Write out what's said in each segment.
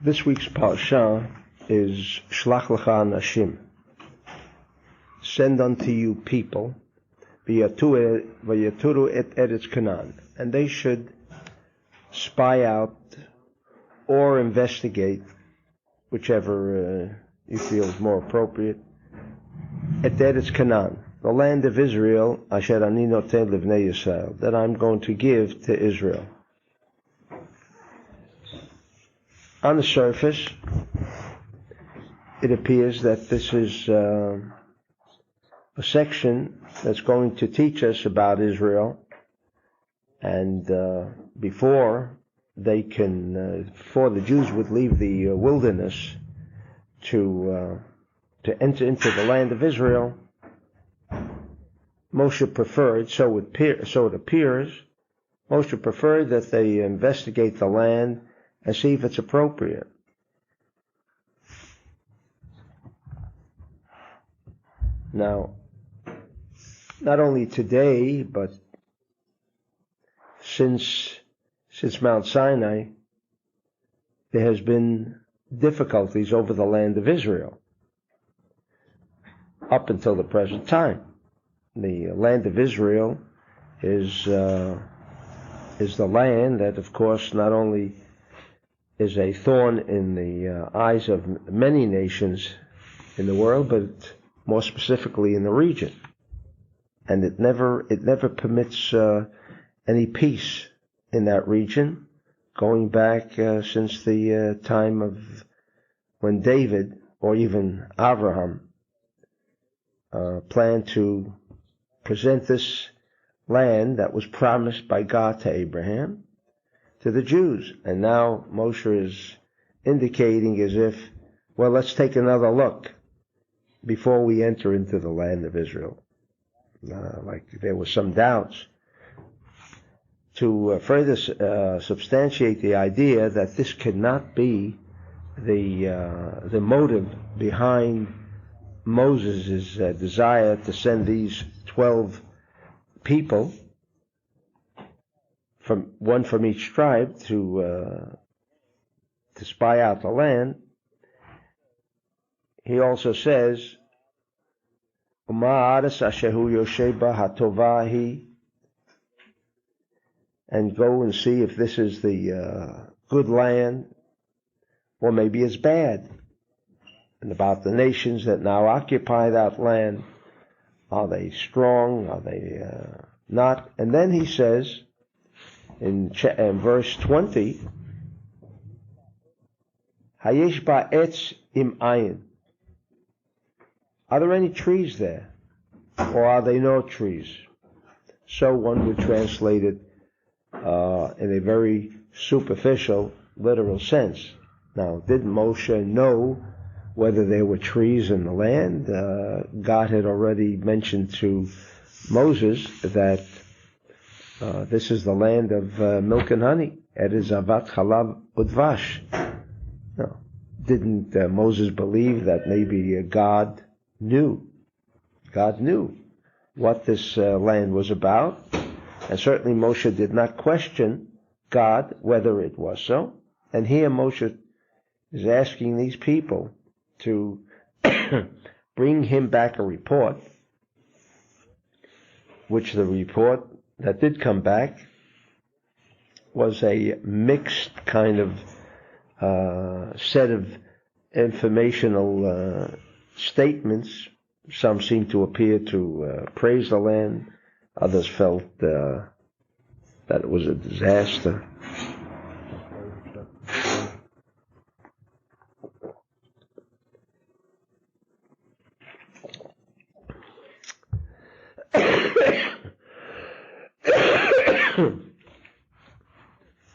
This week's Parsha is Shlach Lecha Anashim. Send unto you people, v'yaturu et Eretz Canaan, and they should spy out or investigate, whichever you feel is more appropriate, et Eretz Canaan, the land of Israel, asher ani noten livnei Yisrael, that I'm going to give to Israel. On the surface, it appears that this is a section that's going to teach us about Israel, and before the Jews would leave the wilderness to enter into the land of Israel, Moshe preferred, so it appears, Moshe preferred that they investigate the land and see if it's appropriate. Now, not only today, but since Mount Sinai, there has been difficulties over the land of Israel up until the present time. The land of Israel is the land that, of course, not only is a thorn in the eyes of many nations in the world, but more specifically in the region. And it never permits any peace in that region, going back since the time of when David, or even Abraham, planned to present this land that was promised by God to Abraham to the Jews. And now Moshe is indicating as if, well, let's take another look before we enter into the land of Israel. Like there were some doubts. To further substantiate the idea that this cannot be the motive behind Moses' desire to send these 12 people, one from each tribe, to spy out the land. He also says, and go and see if this is the good land, or maybe it's bad. And about the nations that now occupy that land, are they strong? Are they not? And then he says, in verse 20, Hayesh ba'etz im ayin. Are there any trees there? Or are there no trees? So one would translate it in a very superficial, literal sense. Now, did Moshe know whether there were trees in the land? God had already mentioned to Moses that this is the land of milk and honey. Et zavat chalav udvash. No. Didn't Moses believe that maybe God knew what this land was about? And certainly Moshe did not question God whether it was so. And here Moshe is asking these people to bring him back a report, which the report that did come back was a mixed kind of set of informational statements. Some seemed to appear to praise the land. Others felt that it was a disaster.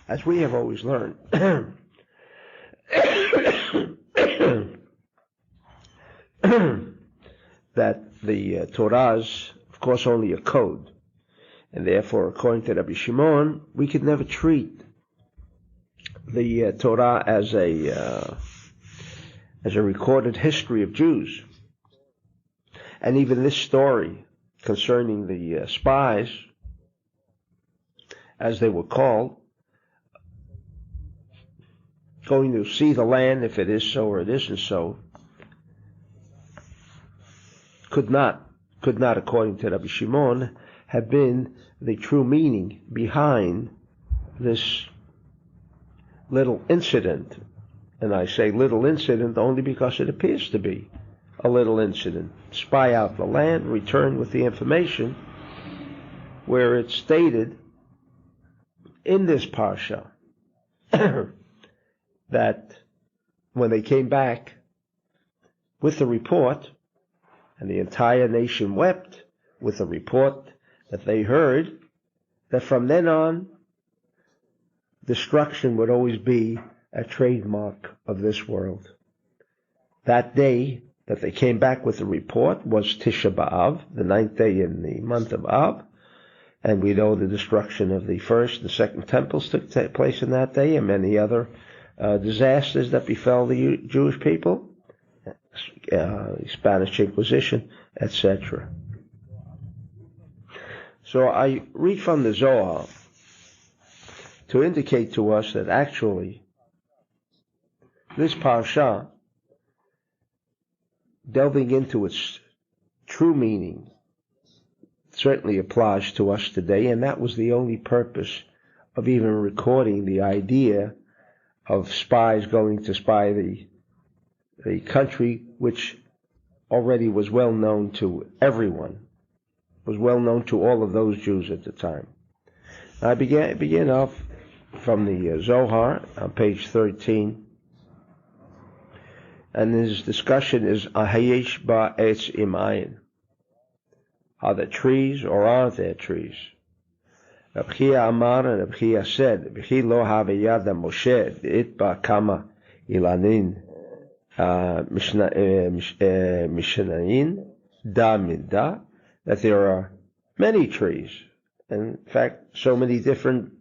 As we have always learned, that the Torah is, of course, only a code. And therefore, according to Rabbi Shimon, we could never treat the Torah as a recorded history of Jews. And even this story concerning the spies, as they were called, going to see the land, if it is so or it isn't so, could not, according to Rabbi Shimon, have been the true meaning behind this little incident. And I say little incident only because it appears to be a little incident. Spy out the land, return with the information, where it's stated in this parsha that when they came back with the report, and the entire nation wept with the report that they heard, that from then on, destruction would always be a trademark of this world. That day that they came back with the report was Tisha B'Av, the 9th day in the month of Av, and we know the destruction of the first and second temples took place in that day, and many other disasters that befell the Jewish people, Spanish Inquisition, etc. So I read from the Zohar to indicate to us that actually this parsha, delving into its true meaning, certainly applies to us today, and that was the only purpose of even recording the idea of spies going to spy the country, which already was well known to everyone, was well known to all of those Jews at the time. I begin off from the Zohar on page 13, and his discussion is Ahayesh ba'etz, are there trees or aren't there trees? Reb Chia Amar, and Reb Chia said, B'chi lo havayad Moshe itba kama ilanin mishnayin da minda, that there are many trees, and in fact so many different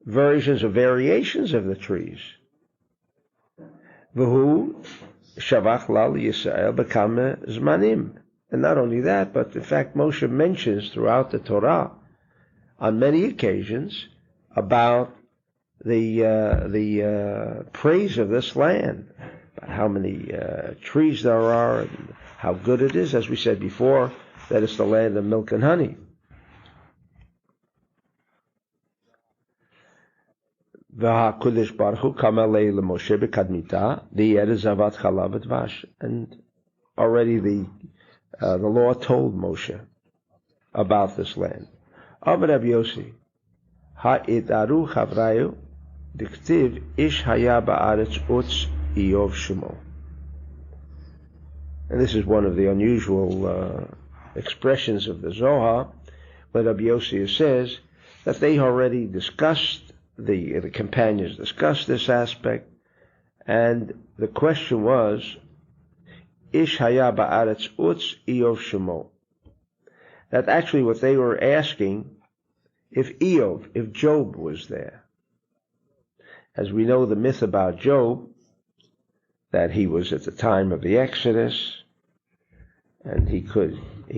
versions or variations of the trees. V'hu shavach lal Yisrael b'kama zmanim. And not only that, but in fact Moshe mentions throughout the Torah on many occasions about the praise of this land, about how many trees there are and how good it is, as we said before, that it's the land of milk and honey. And already the law told Moshe about this land. Amar Rabbi Yossi, Ha'idaru Chavrayu, Diktiv Ish Haya Ba'aretz Utz Iyov Shemo. And this is one of the unusual expressions of the Zohar, where Rabbi Yossi says that they already discussed, the companions discussed this aspect, and the question was, Ish haya ba'aretz utz Iyov shemo. That actually what they were asking, if Job was there. As we know the myth about Job, that he was at the time of the Exodus, and he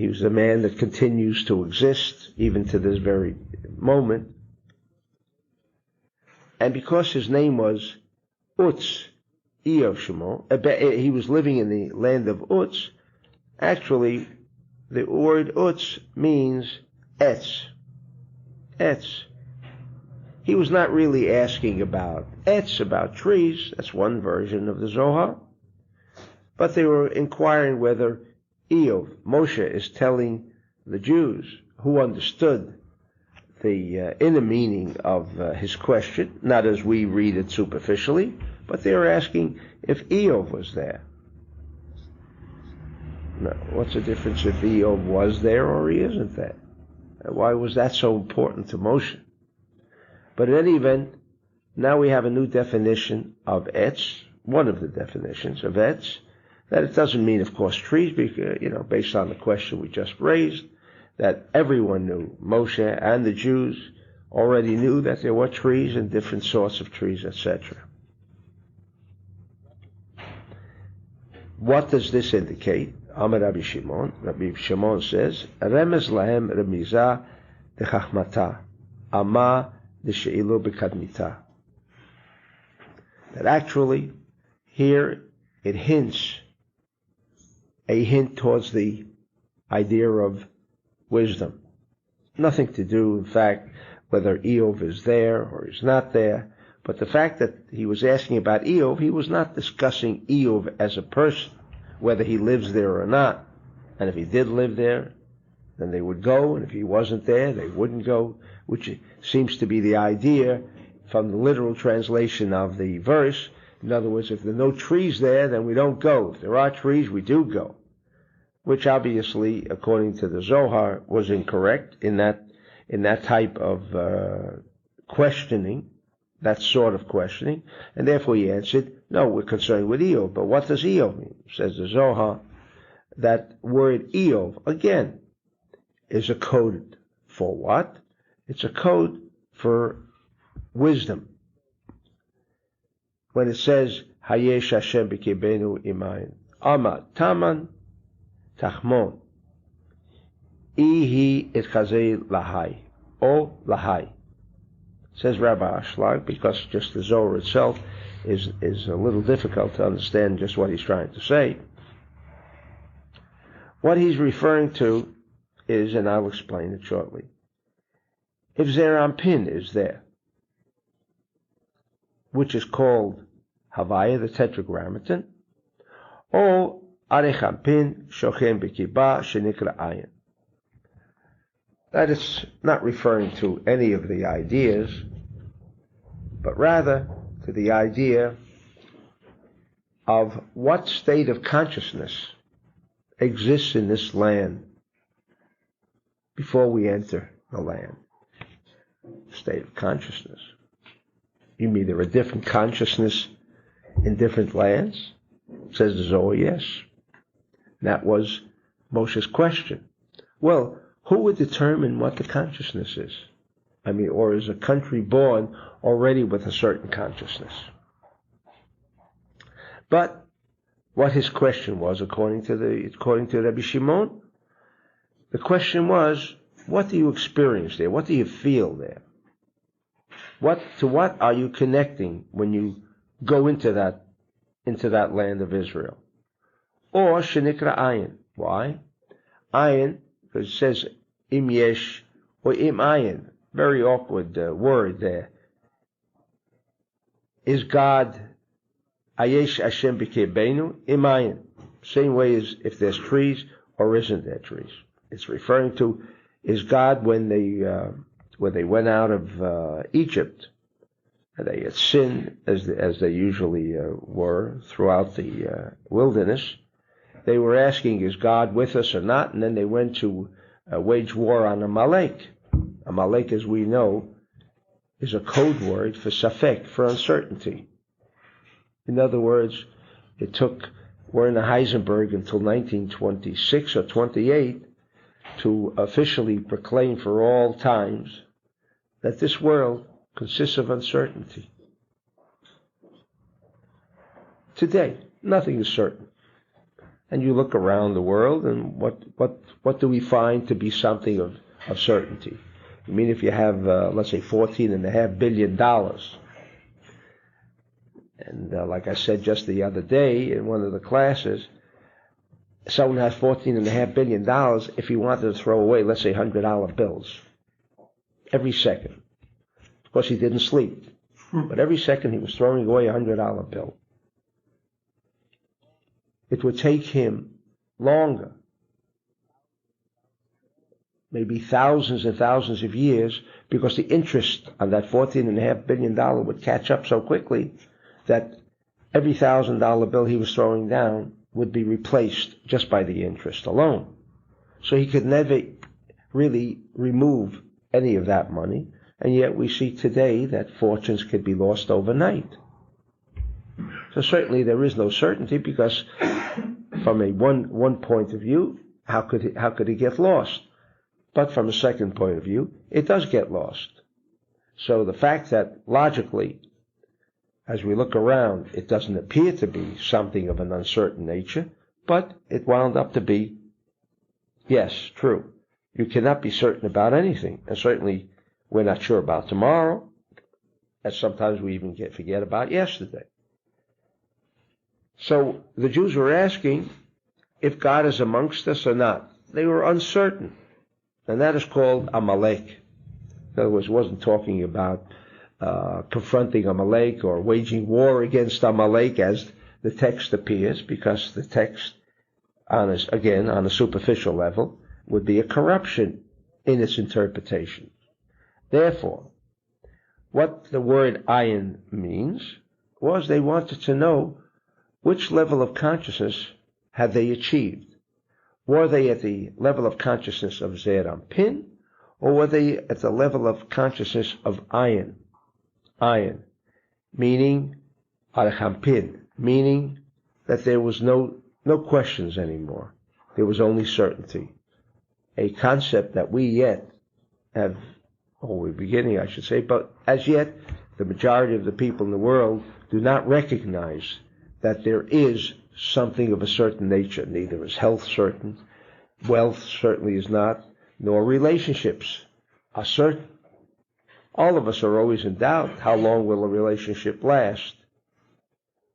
was a man that continues to exist even to this very moment. And because his name was Utz, Iyov Shemo, he was living in the land of Utz. Actually, the word Utz means etz. Etz. He was not really asking about etz, about trees. That's one version of the Zohar. But they were inquiring whether Moshe is telling the Jews who understood the inner meaning of his question, not as we read it superficially, but they were asking if Eov was there. Now, what's the difference if Eov was there or he isn't there? Why was that so important to Moshe? But in any event, now we have a new definition of etz, one of the definitions of etz, that it doesn't mean, of course, trees, because, based on the question we just raised, that everyone knew, Moshe and the Jews already knew that there were trees and different sorts of trees, etc. What does this indicate? Amar Rabbi Shimon. Rabbi Shimon says, Remez lahem remiza dechachmata, ama desheilu bekadmita. that actually here it hints a hint towards the idea of wisdom. Nothing to do, in fact, whether Eov is there or he's not there, but the fact that he was asking about Eov, he was not discussing Eov as a person, whether he lives there or not. And if he did live there, then they would go, and if he wasn't there, they wouldn't go, which seems to be the idea from the literal translation of the verse. In other words, if there are no trees there, then we don't go. If there are trees, we do go. Which obviously, according to the Zohar, was incorrect in that type of questioning, that sort of questioning. And therefore he answered, no, we're concerned with Eov. But what does Eov mean? Says the Zohar, that word Eov, again, is a code for what? It's a code for wisdom. When it says, Hayesh Hashem b'kibenu imayin, Ama taman tachmon, ihi itkazei lahai, o lahai. Says Rabbi Ashlag, because just the Zohar itself is a little difficult to understand just what he's trying to say. What he's referring to is, and I'll explain it shortly, if 1hr&32min is there, which is called Havaya, the Tetragrammaton, or 1hr&32min shochem b'kiba shenikra ayin. That is not referring to any of the ideas, but rather to the idea of what state of consciousness exists in this land before we enter the land. State of consciousness. You mean there are different consciousness in different lands? Says the Zohar, yes. That was Moshe's question. Well, who would determine what the consciousness is? Or is a country born already with a certain consciousness? But what his question was, according to Rabbi Shimon, the question was, what do you experience there? What do you feel there? To what are you connecting when you go into that land of Israel? Or shenikra ayin. Why? Ayin, because it says im yesh or im ayin. Very awkward word there. Is God ayesh Hashem b'kibenu im ayin? Same way as if there's trees or isn't there trees. It's referring to, is God when they went out of Egypt, and they had sinned as they usually were throughout the wilderness. They were asking, is God with us or not? And then they went to wage war on Amalek. Amalek, as we know, is a code word for safek, for uncertainty. In other words, it took Werner Heisenberg until 1926 or 28 to officially proclaim for all times that this world consists of uncertainty. Today, nothing is certain. And you look around the world, and what do we find to be something of certainty? I mean, if you have, let's say, $14.5 billion, and like I said just the other day in one of the classes, someone has $14.5 billion, if he wanted to throw away, let's say, $100 bills, every second. Of course, he didn't sleep, but every second he was throwing away a $100 bill. It would take him longer, maybe thousands and thousands of years, because the interest on that $14.5 billion would catch up so quickly that every $1,000 bill he was throwing down would be replaced just by the interest alone. So he could never really remove any of that money, and yet we see today that fortunes could be lost overnight. So certainly there is no certainty, because from a one point of view, how could it get lost? But from a second point of view, it does get lost. So the fact that logically, as we look around, it doesn't appear to be something of an uncertain nature, but it wound up to be, yes, true. You cannot be certain about anything, and certainly we're not sure about tomorrow, and sometimes we even forget about yesterday. So the Jews were asking if God is amongst us or not. They were uncertain. And that is called Amalek. In other words, it wasn't talking about confronting Amalek or waging war against Amalek as the text appears, because the text, on a superficial level, would be a corruption in its interpretation. Therefore, what the word ayin means was they wanted to know which level of consciousness had they achieved. Were they at the level of consciousness of Zeir-Anpin, or were they at the level of consciousness of ayin? Ayin, meaning Arich-Anpin, meaning that there was no questions anymore. There was only certainty. A concept that we yet have, or we're beginning, I should say, but as yet, the majority of the people in the world do not recognize that there is something of a certain nature. Neither is health certain, wealth certainly is not, nor relationships are certain. All of us are always in doubt. How long will a relationship last?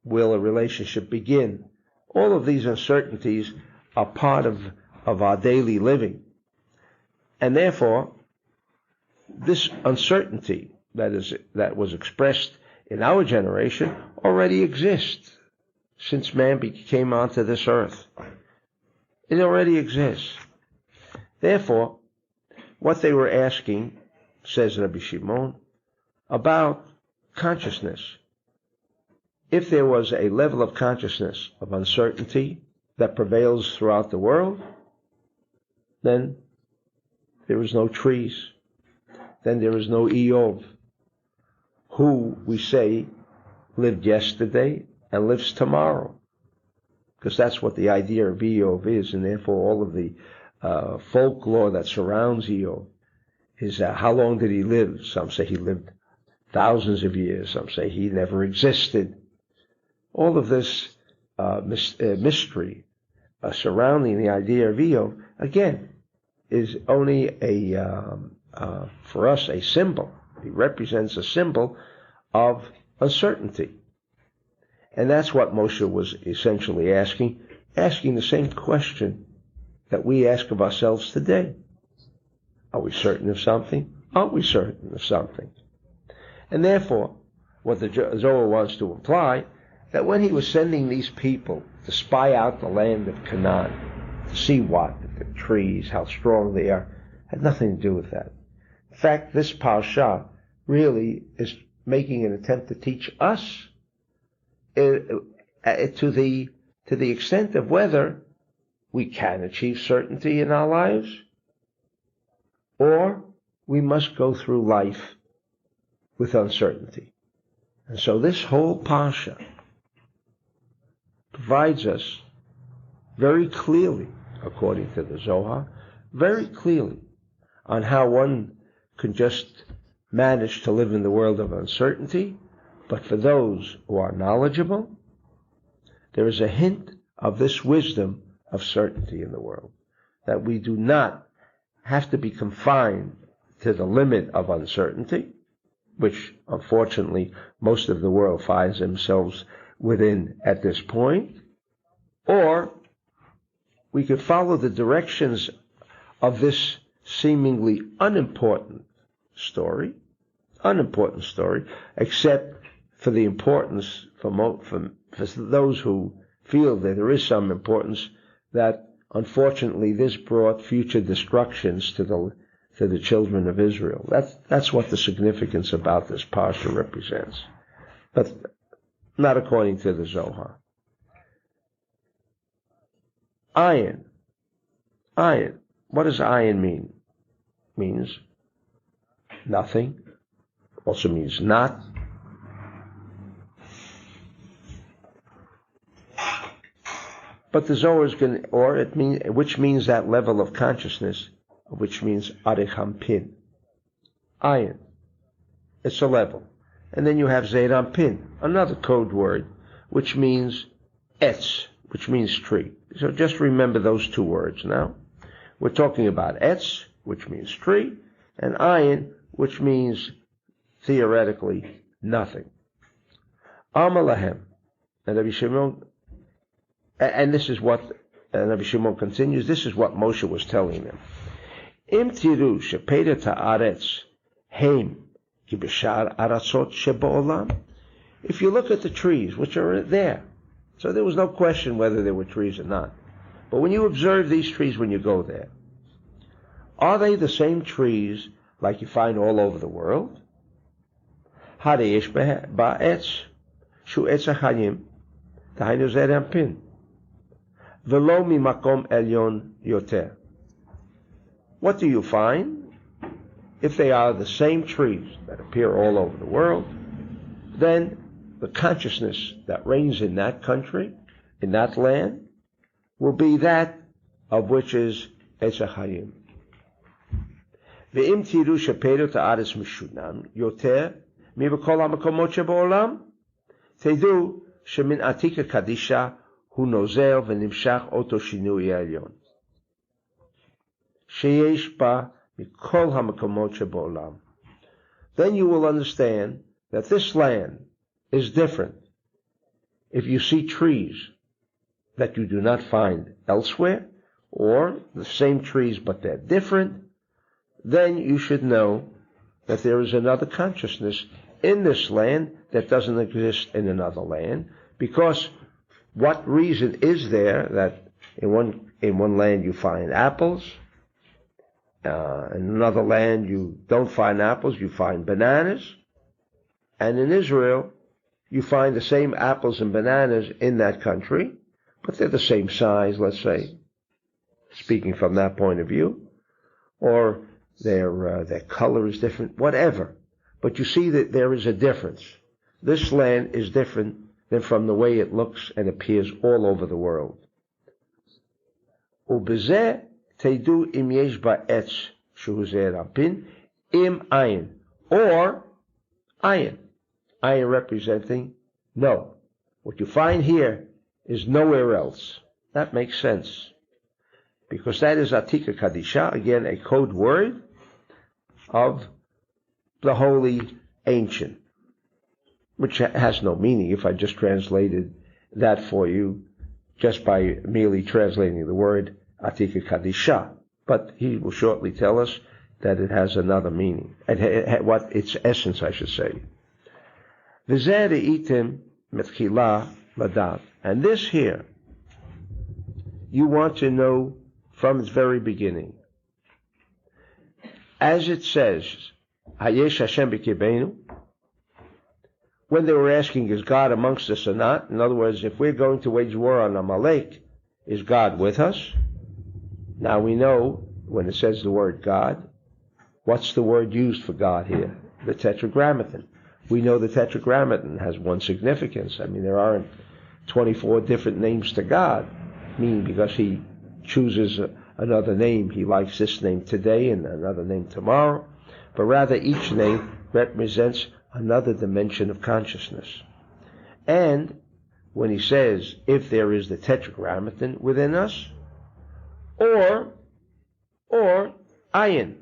Will a relationship begin? All of these uncertainties are part of our daily living. And therefore, this uncertainty that was expressed in our generation already exists since man came onto this earth. It already exists. Therefore, what they were asking, says Rabbi Shimon, about consciousness. If there was a level of consciousness of uncertainty that prevails throughout the world, then there is no trees. Then there is no Eov, who we say lived yesterday and lives tomorrow. Because that's what the idea of Eov is, and therefore all of the folklore that surrounds Eov is how long did he live? Some say he lived thousands of years. Some say he never existed. All of this mystery surrounding the idea of Eov, again, is only for us a symbol. It represents a symbol of uncertainty. And that's what Moshe was essentially asking the same question that we ask of ourselves today. Are we certain of something? Aren't we certain of something? And therefore, what the Zohar wants to imply, that when he was sending these people to spy out the land of Canaan, to see what, the trees, how strong they are, had nothing to do with that. In fact, this Parsha really is making an attempt to teach us to the extent of whether we can achieve certainty in our lives, or we must go through life with uncertainty. And so this whole Parsha provides us very clearly, according to the Zohar, very clearly on how one can just manage to live in the world of uncertainty. But for those who are knowledgeable, there is a hint of this wisdom of certainty in the world, that we do not have to be confined to the limit of uncertainty, which unfortunately most of the world finds themselves within at this point, or we could follow the directions of this seemingly unimportant story, except for the importance for those who feel that there is some importance, that unfortunately this brought future destructions to the children of Israel. That's what the significance about this parsha represents, but not according to the Zohar. Ayin. What does ayin mean? Means nothing. Also means not. But the Zohar is going, which means that level of consciousness, which means Arich-Anpin. Ayin. It's a level. And then you have Zeir-Anpin, another code word, which means etz, which means tree. So just remember those two words now. We're talking about etz, which means tree, and ayin, which means theoretically nothing. Amalahem. And Rabbi Shimon And this is what, and Rabbi Shimon continues, this is what Moshe was telling them. Im tiru shepedet haaretz heim ki b'shar aratzot sheba'olam. If you look at the trees, which are there, so there was no question whether there were trees or not. But when you observe these trees when you go there, are they the same trees like you find all over the world? Hareish ba'etz shu etz hachayim dahainu zeh anpin v'lo mimakom elyon yoter. What do you find? If they are the same trees that appear all over the world, then the consciousness that reigns in that country, in that land, will be that of which is Etz HaChaim. Ve'im tiru shepedet haaretz mishunam yoter mibekol hamakomot sheba'olam tedu shemin atika kadisha hu nozer v'nimshach oto shinui elyon sheyesh ba mikol hamakomot sheba'olam. Then you will understand that this land is different. If you see trees that you do not find elsewhere, or the same trees but they're different, then you should know that there is another consciousness in this land that doesn't exist in another land, because what reason is there that in one land you find apples, in another land you don't find apples, you find bananas, and in Israel you find the same apples and bananas in that country, but they're the same size, let's say, speaking from that point of view, or their color is different, whatever. But you see that there is a difference. This land is different than from the way it looks and appears all over the world. Ubezeh teidu im yesh ba'etz shu zeh anpin im ayin, or ayin. Ayin representing no. What you find here is nowhere else. That makes sense. Because that is Atika Kadisha, again a code word of the holy ancient, which has no meaning if I just translated that for you, just by merely translating the word Atika Kadisha. But he will shortly tell us that it has another meaning, what its essence, I should say. V'zeh re'itim metchila ladat. And this here, you want to know from its very beginning. As it says, Hayesh Hashem b'kibenu, when they were asking, is God amongst us or not? In other words, if we're going to wage war on Amalek, is God with us? Now we know, when it says the word God, what's the word used for God here? The Tetragrammaton. We know the Tetragrammaton has one significance. I mean, there aren't 24 different names to God, meaning because he chooses another name, he likes this name today and another name tomorrow, but rather each name represents another dimension of consciousness. And when he says, if there is the Tetragrammaton within us, or ayin,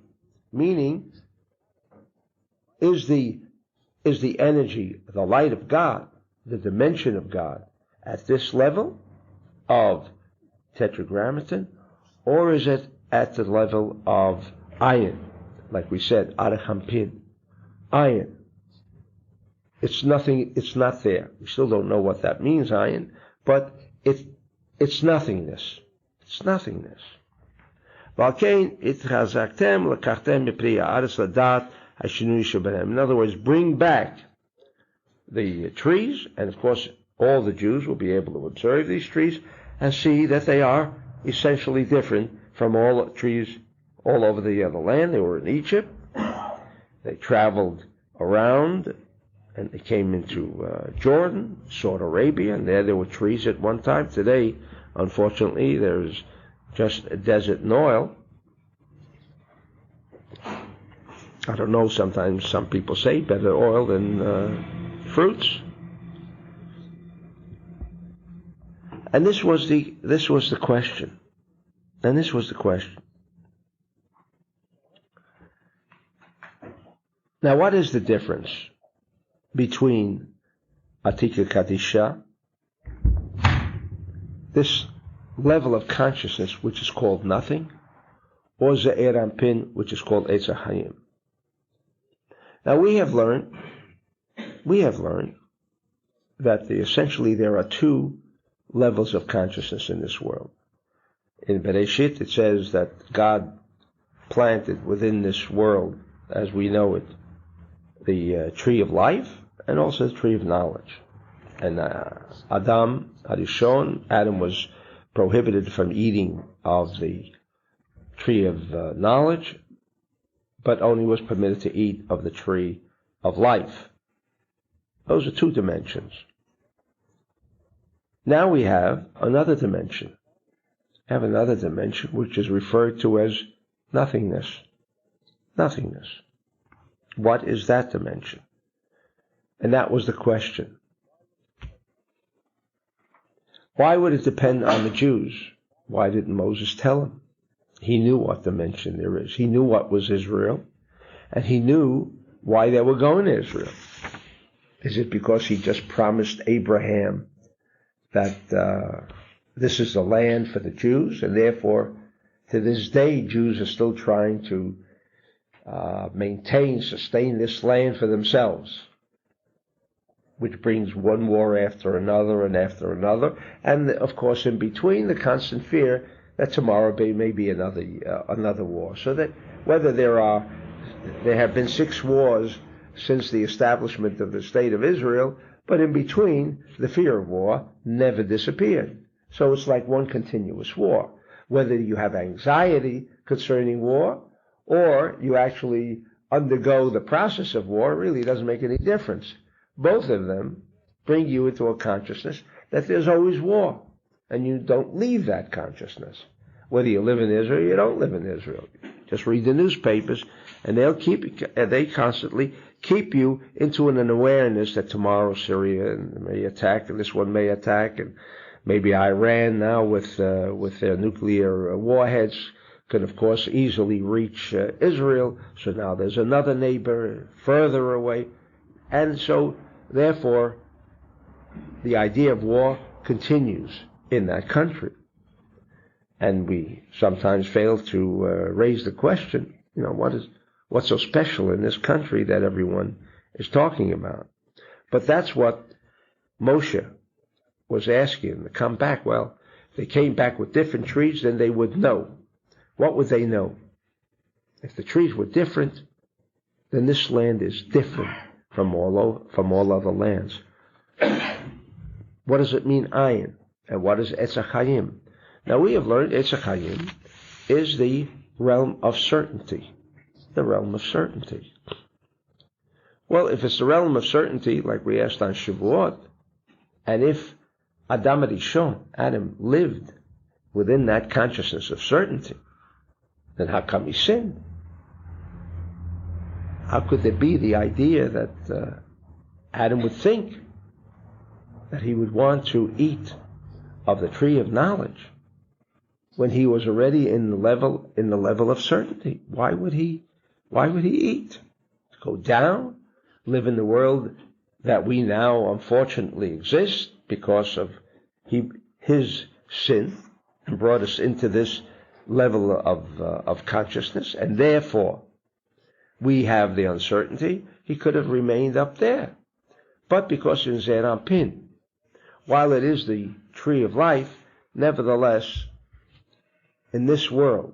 meaning is the energy, the light of God, the dimension of God, at this level of Tetragrammaton, or is it at the level of ayin, like we said, arachampin, ayin? It's nothing. It's not there. We still don't know what that means, ayin, but it's nothingness. It's nothingness. In other words, bring back the trees, and of course all the Jews will be able to observe these trees and see that they are essentially different from all the trees all over the other land. They were in Egypt. They traveled around and they came into Jordan, Saudi Arabia, and there were trees at one time. Today, unfortunately, there's just a desert and oil. I don't know, sometimes some people say better oil than fruits. And this was the question. And this was the question. Now, what is the difference between Atika Kadisha this level of consciousness which is called nothing, or 1hr&32min, which is called Eitz HaChaim. Now we have learned that essentially there are two levels of consciousness in this world. In Bereshit it says that God planted within this world, as we know it, the tree of life and also the tree of knowledge. And Adam was prohibited from eating of the tree of knowledge, but only was permitted to eat of the tree of life. Those are two dimensions. Now we have another dimension. Which is referred to as nothingness. Nothingness. What is that dimension? And that was the question. Why would it depend on the Jews? Why didn't Moses tell them? He knew what dimension there is. He knew what was Israel, and he knew why they were going to Israel. Is it because he just promised Abraham that this is the land for the Jews, and therefore to this day Jews are still trying to sustain this land for themselves, which brings one war after another and after another, and of course in between the constant fear that tomorrow may be another war. So that whether there have been 6 wars since the establishment of the state of Israel, but in between the fear of war never disappeared. So it's like one continuous war. Whether you have anxiety concerning war or you actually undergo the process of war really doesn't make any difference. Both of them bring you into a consciousness that there's always war, and you don't leave that consciousness. Whether you live in Israel or you don't live in Israel. Just read the newspapers, and they constantly keep you into an awareness that tomorrow Syria may attack, and this one may attack, and maybe Iran now with their nuclear warheads can of course easily reach Israel. So now there's another neighbor further away, and so therefore the idea of war continues in that country. And we sometimes fail to raise the question, what's so special in this country that everyone is talking about? But that's what Moshe was asking them to come back. Well, if they came back with different trees, then they would know. What would they know? If the trees were different, then this land is different from all other lands. What does it mean, ayin? And what is Eitz HaChaim? Now we have learned Eitz HaChaim is the realm of certainty. The realm of certainty. Well, if it's the realm of certainty, like we asked on Shavuot, and if Adam lived within that consciousness of certainty, then how come he sinned? How could there be the idea that Adam would think that he would want to eat of the tree of knowledge when he was already in the level of certainty? Why would he eat? Go down, live in the world that we now unfortunately exist because of his sin, and brought us into this level of consciousness, and therefore we have the uncertainty. He could have remained up there. But because in 1hr&32min, while it is the tree of life, nevertheless, in this world,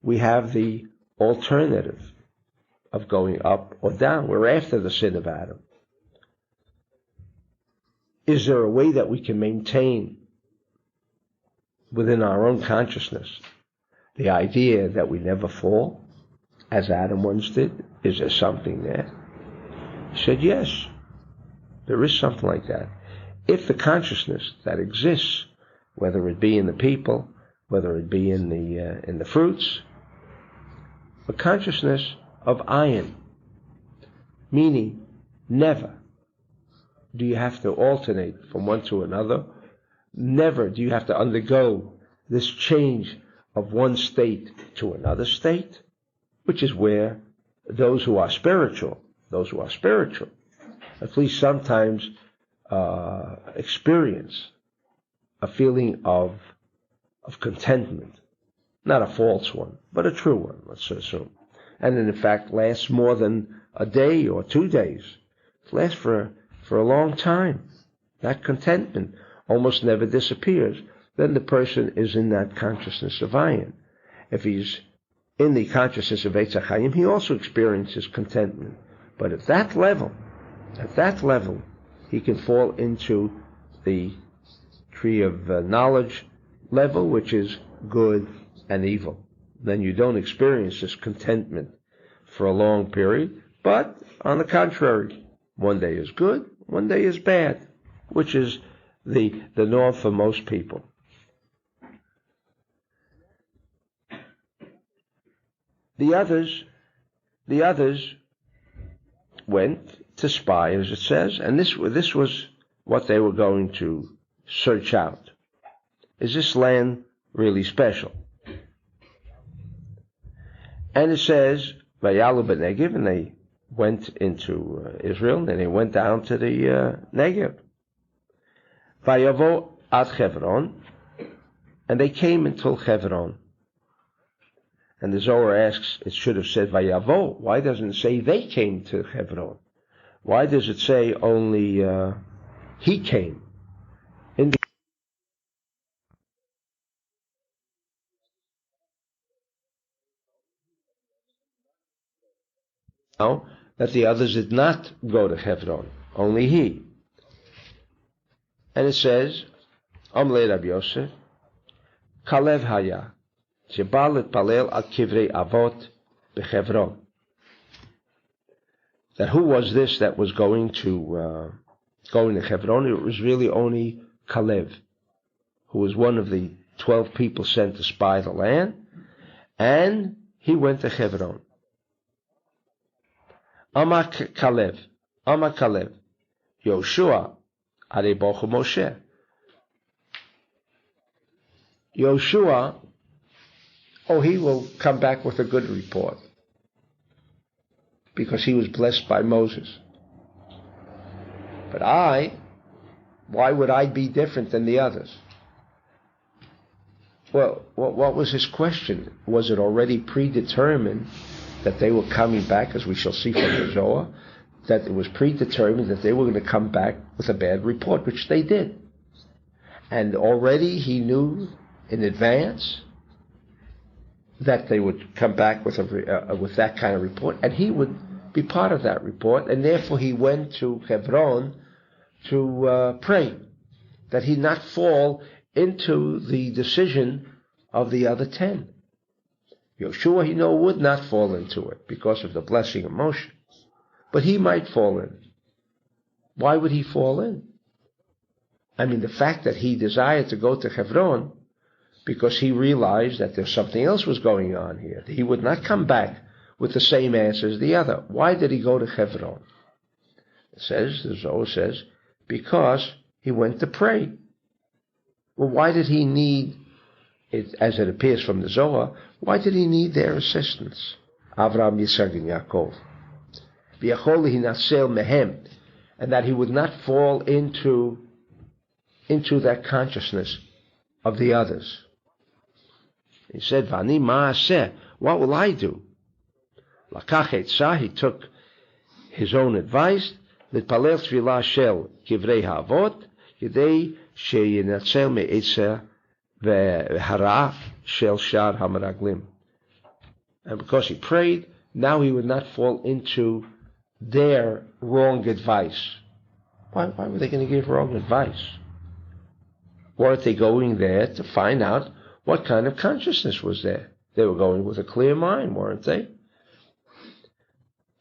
we have the alternative of going up or down. We're after the sin of Adam. Is there a way that we can maintain within our own consciousness the idea that we never fall, as Adam once did? Is there something there? He said, yes, there is something like that. If the consciousness that exists, whether it be in the people, whether it be in the fruits, the consciousness of ayin, meaning never do you have to alternate from one to another. Never do you have to undergo this change of one state to another state, which is where those who are spiritual, at least sometimes experience a feeling of contentment. Not a false one, but a true one, let's assume. And in fact lasts more than a day or 2 days. It lasts for a long time. That contentment almost never disappears. Then the person is in that consciousness of ayin. If he's in the consciousness of Eitz HaChaim, he also experiences contentment. But at that level, he can fall into the tree of knowledge level, which is good and evil. Then you don't experience this contentment for a long period, but on the contrary, one day is good, one day is bad, which is the norm for most people. The others went to spy, as it says, and this was what they were going to search out. Is this land really special? And it says, Vayalu b'Negev, and they went into Israel, and they went down to the Negev. Vayavo ad Hebron, and they came until Hebron. And the Zohar asks, it should have said Vayavo. Why doesn't it say they came to Hebron? Why does it say only he came? That the others did not go to Hebron, only he. And it says, Amle Rabbi Yosef, Kalev Haya, Shebal Palel al Kivrei Avot b'Hebron. That who was this that was going to Hebron? It was really only Kalev, who was one of the 12 people sent to spy the land, and he went to Hebron. Amar Kalev, Yoshua, Arei Bochu Moshe. Yoshua, he will come back with a good report, because he was blessed by Moses. But why would I be different than the others? Well, what was his question? Was it already predetermined that they were coming back, as we shall see from the Zohar, that it was predetermined that they were going to come back with a bad report, which they did. And already he knew in advance that they would come back with that kind of report, and he would be part of that report, and therefore he went to Hebron to pray that he not fall into the decision of the other 10. Yoshua, he would not fall into it because of the blessing of Moshe. But he might fall in. Why would he fall in? I mean, the fact that he desired to go to Hebron because he realized that there's something else was going on here. He would not come back with the same answer as the other. Why did he go to Hebron? The Zohar says, because he went to pray. Well, why did he need, as it appears from the Zohar, why did he need their assistance? Avraham, Yitzchak, and Yaakov. Mehem, and that he would not fall into that consciousness of the others. He said, Vani ma'aseh, what will I do? Lakach etzah, he took his own advice, L'tpalel tefillah shel kivrei ha'avot, Yidei sheyinatzel me'etzah ve'hara shel shar ha'meraglim. And because he prayed, now he would not fall into their wrong advice. Why were they going to give wrong advice? Weren't they going there to find out what kind of consciousness was there? They were going with a clear mind, weren't they?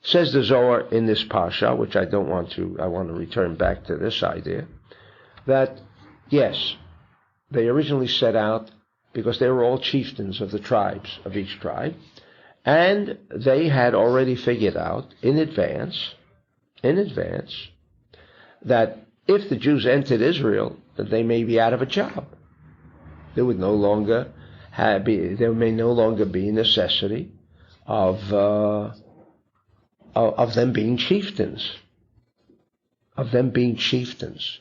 Says the Zohar in this Parsha, which I want to return back to this idea, that yes, they originally set out because they were all chieftains of the tribes, of each tribe, and they had already figured out in advance, that if the Jews entered Israel, that they may be out of a job. There may no longer be necessity of them being chieftains of them being chieftains.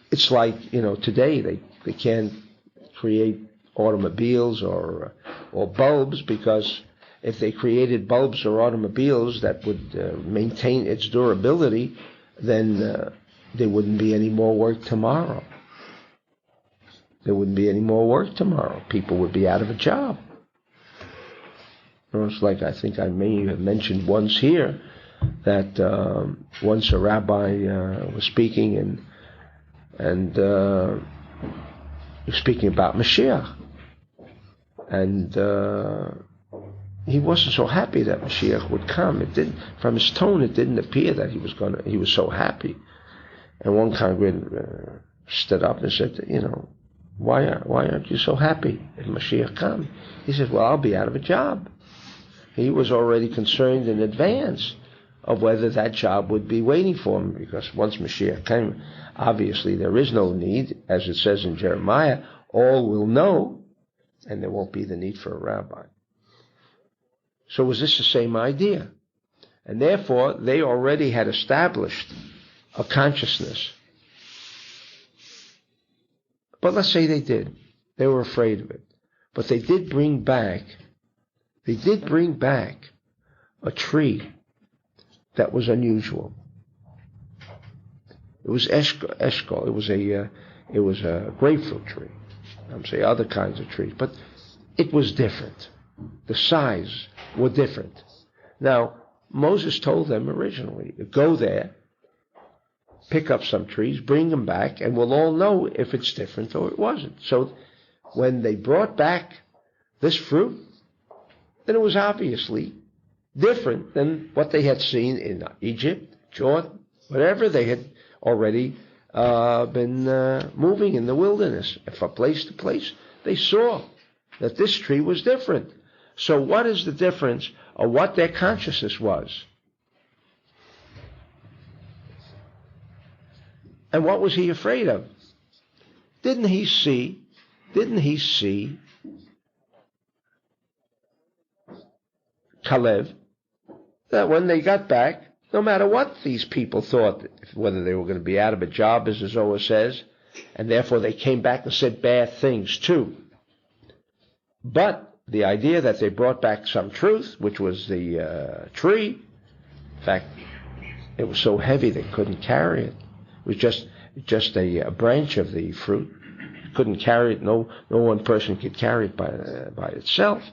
It's like, today they can't create automobiles or bulbs, because if they created bulbs or automobiles that would maintain its durability, then there wouldn't be any more work tomorrow. People would be out of a job. It's like, I think I may have mentioned once here that once a rabbi was speaking and speaking about Mashiach, and he wasn't so happy that Mashiach would come. It didn't, from his tone, it didn't appear that he was so happy. And one congregant stood up and said, why aren't you so happy if Mashiach comes? He said, well, I'll be out of a job. He was already concerned in advance of whether that job would be waiting for him, because once Mashiach came, obviously there is no need, as it says in Jeremiah, all will know, and there won't be the need for a rabbi. So was this the same idea? And therefore, they already had established a consciousness. But let's say they did. They were afraid of it. But they did bring back a tree that was unusual. It was eshkol. It was a grapefruit tree. I'm saying other kinds of trees, but it was different. The size were different. Now, Moses told them originally, go there, pick up some trees, bring them back, and we'll all know if it's different or it wasn't. So when they brought back this fruit, then it was obviously different than what they had seen in Egypt, Jordan, whatever they had already been moving in the wilderness. From place to place, they saw that this tree was different. So what is the difference of what their consciousness was? And what was he afraid of? Didn't he see Kalev, that when they got back, no matter what these people thought, whether they were going to be out of a job, as the Zohar says, and therefore they came back and said bad things too. But the idea that they brought back some truth, which was the tree, in fact, it was so heavy they couldn't carry it. It was just a branch of the fruit. Couldn't carry it. No one person could carry it by itself.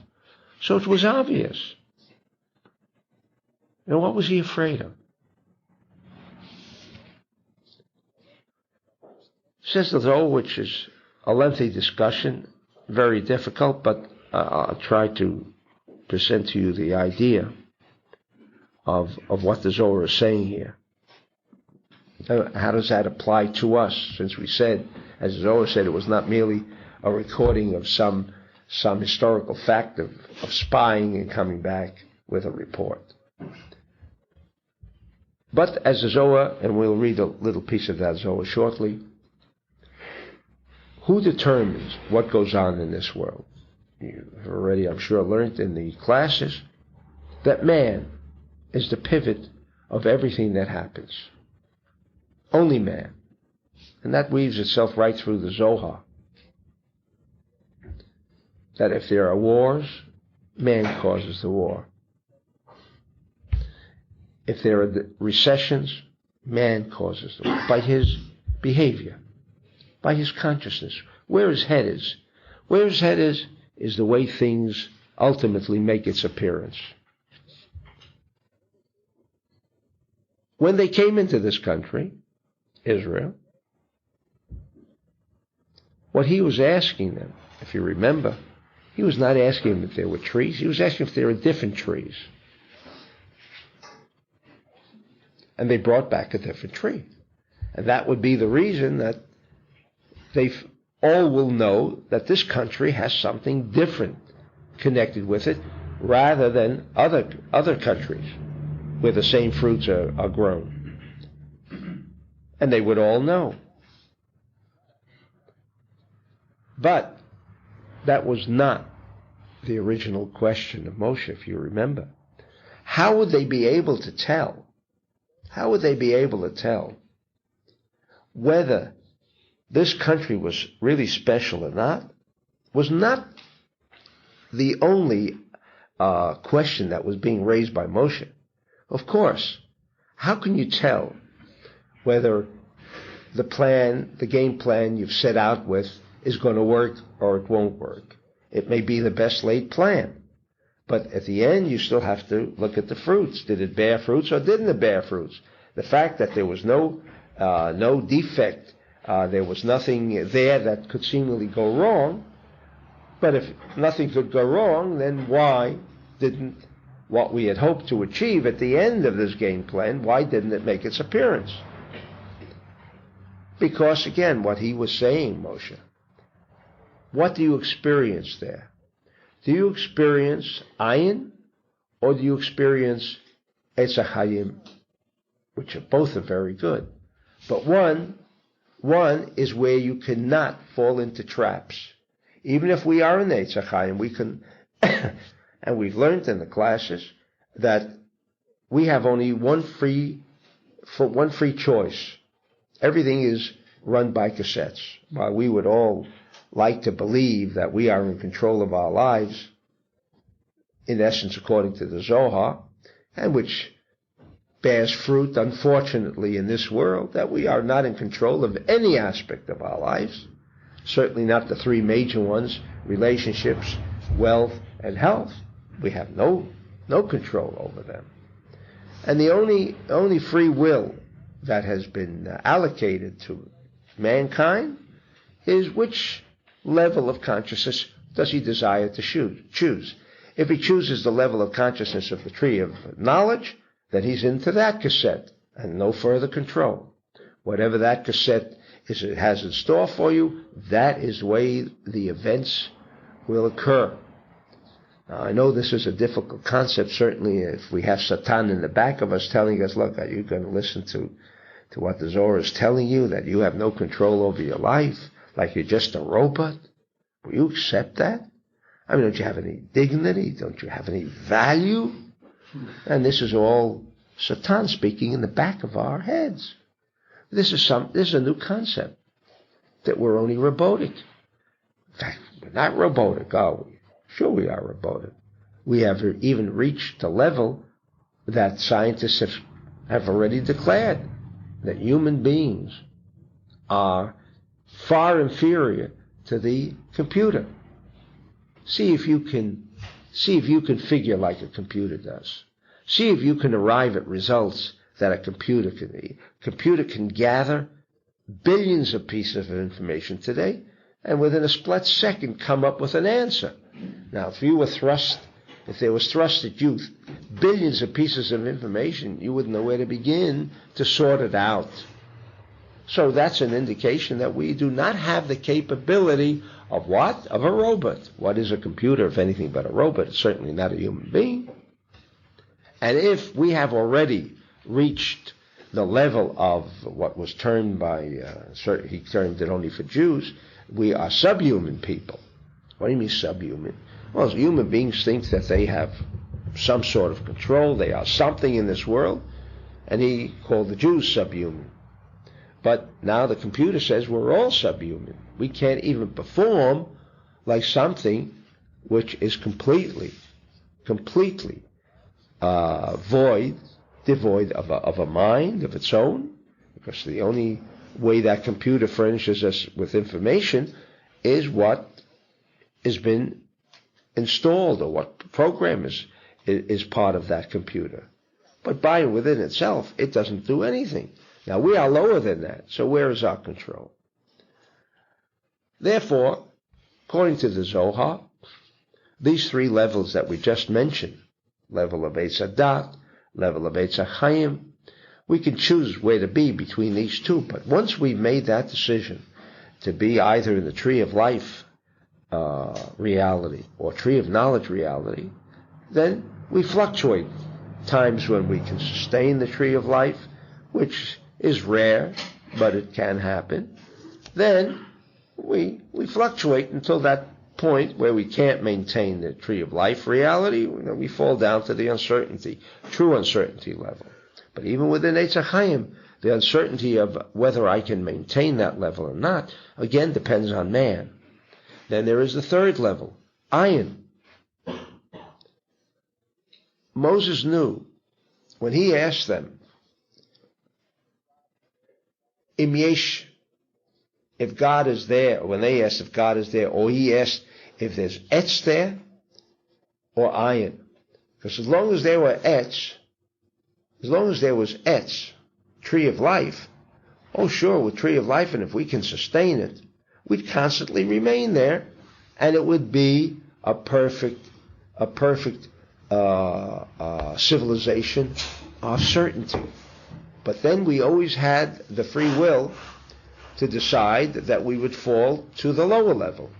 So it was obvious. Now, what was he afraid of? Says the Zohar, which is a lengthy discussion, very difficult, but I'll try to present to you the idea of what the Zohar is saying here. How does that apply to us? Since we said, as the Zohar said, it was not merely a recording of some historical fact of spying and coming back with a report. But as the Zohar, and we'll read a little piece of that Zohar shortly, who determines what goes on in this world? You've already, I'm sure, learned in the classes that man is the pivot of everything that happens. Only man. And that weaves itself right through the Zohar. That if there are wars, man causes the war. If there are recessions, man causes them by his behavior, by his consciousness. Where his head is. Where his head is the way things ultimately make its appearance. When they came into this country, Israel, what he was asking them, if you remember, he was not asking them if there were trees. He was asking if there were different trees. And they brought back a different tree. And that would be the reason that they all will know that this country has something different connected with it, rather than other countries where the same fruits are grown. And they would all know. But that was not the original question of Moshe, if you remember. how would they be able to tell? How would they be able to tell whether this country was really special or not? Was not the only question that was being raised by Moshe. Of course, how can you tell whether the game plan you've set out with is going to work or it won't work? It may be the best laid plan, but at the end you still have to look at the fruits. Did it bear fruits or didn't it bear fruits? The fact that there was no defect, there was nothing there that could seemingly go wrong, but if nothing could go wrong, then why didn't what we had hoped to achieve at the end of this game plan, why didn't it make its appearance? Because, again, what he was saying, Moshe, what do you experience there? Do you experience ayin, or do you experience etz ha'chayim, which both are very good? But one is where you cannot fall into traps. Even if we are in etz ha'chayim, we can, and we've learned in the classes that we have only one free choice. Everything is run by cassettes. While we would all like to believe that we are in control of our lives, in essence, according to the Zohar, and which bears fruit, unfortunately, in this world, that we are not in control of any aspect of our lives, certainly not the three major ones: relationships, wealth, and health. We have no control over them. And the only free will that has been allocated to mankind is which level of consciousness does he desire to choose. If he chooses the level of consciousness of the tree of knowledge, then he's into that cassette and no further control. Whatever that cassette has in store for you, that is the way the events will occur. Now, I know this is a difficult concept, certainly if we have Satan in the back of us telling us, look, are you going to listen to what the Zohar is telling you, that you have no control over your life, like you're just a robot? Will you accept that? I mean, don't you have any dignity? Don't you have any value? And this is all Satan speaking in the back of our heads. This is a new concept, that we're only robotic. In fact, we're not robotic, are we? Sure we are robotic. We have even reached the level that scientists have already declared that human beings are far inferior to the computer. See if you can figure like a computer does. See if you can arrive at results that a computer can. A computer can gather billions of pieces of information today, and within a split second come up with an answer. Now, if there was thrust at you billions of pieces of information, you wouldn't know where to begin to sort it out. So that's an indication that we do not have the capability of what? Of a robot. What is a computer, if anything but a robot? It's certainly not a human being. And if we have already reached the level of what was termed by, he termed it only for Jews, we are subhuman people. What do you mean subhuman? Well, human beings think that they have some sort of control, they are something in this world, and he called the Jews subhuman. But now the computer says we're all subhuman. We can't even perform like something which is completely devoid of a mind of its own, because the only way that computer furnishes us with information is what has been installed, or what program is part of that computer. But by and within itself, it doesn't do anything. Now, we are lower than that, so where is our control? Therefore, according to the Zohar, these three levels that we just mentioned, level of Eitz Hadat, level of Eitz HaChaim, we can choose where to be between these two. But once we've made that decision to be either in the tree of life reality or tree of knowledge reality, then we fluctuate. Times when we can sustain the tree of life, which is rare, but it can happen. Then we fluctuate until that point where we can't maintain the tree of life reality, we fall down to the uncertainty, true uncertainty level. But even within Eitz HaChaim, the uncertainty of whether I can maintain that level or not, again, depends on man. Then there is the third level, ayin. Moses knew when he asked them, Im yesh, if God is there, or when they asked if God is there, or he asked if there's etz there, or ayin. Because as long as there were etz, as long as there was etz, tree of life, oh sure, with tree of life, and if we can sustain it, we'd constantly remain there, and it would be a perfect civilization of certainty. But then we always had the free will to decide that we would fall to the lower level.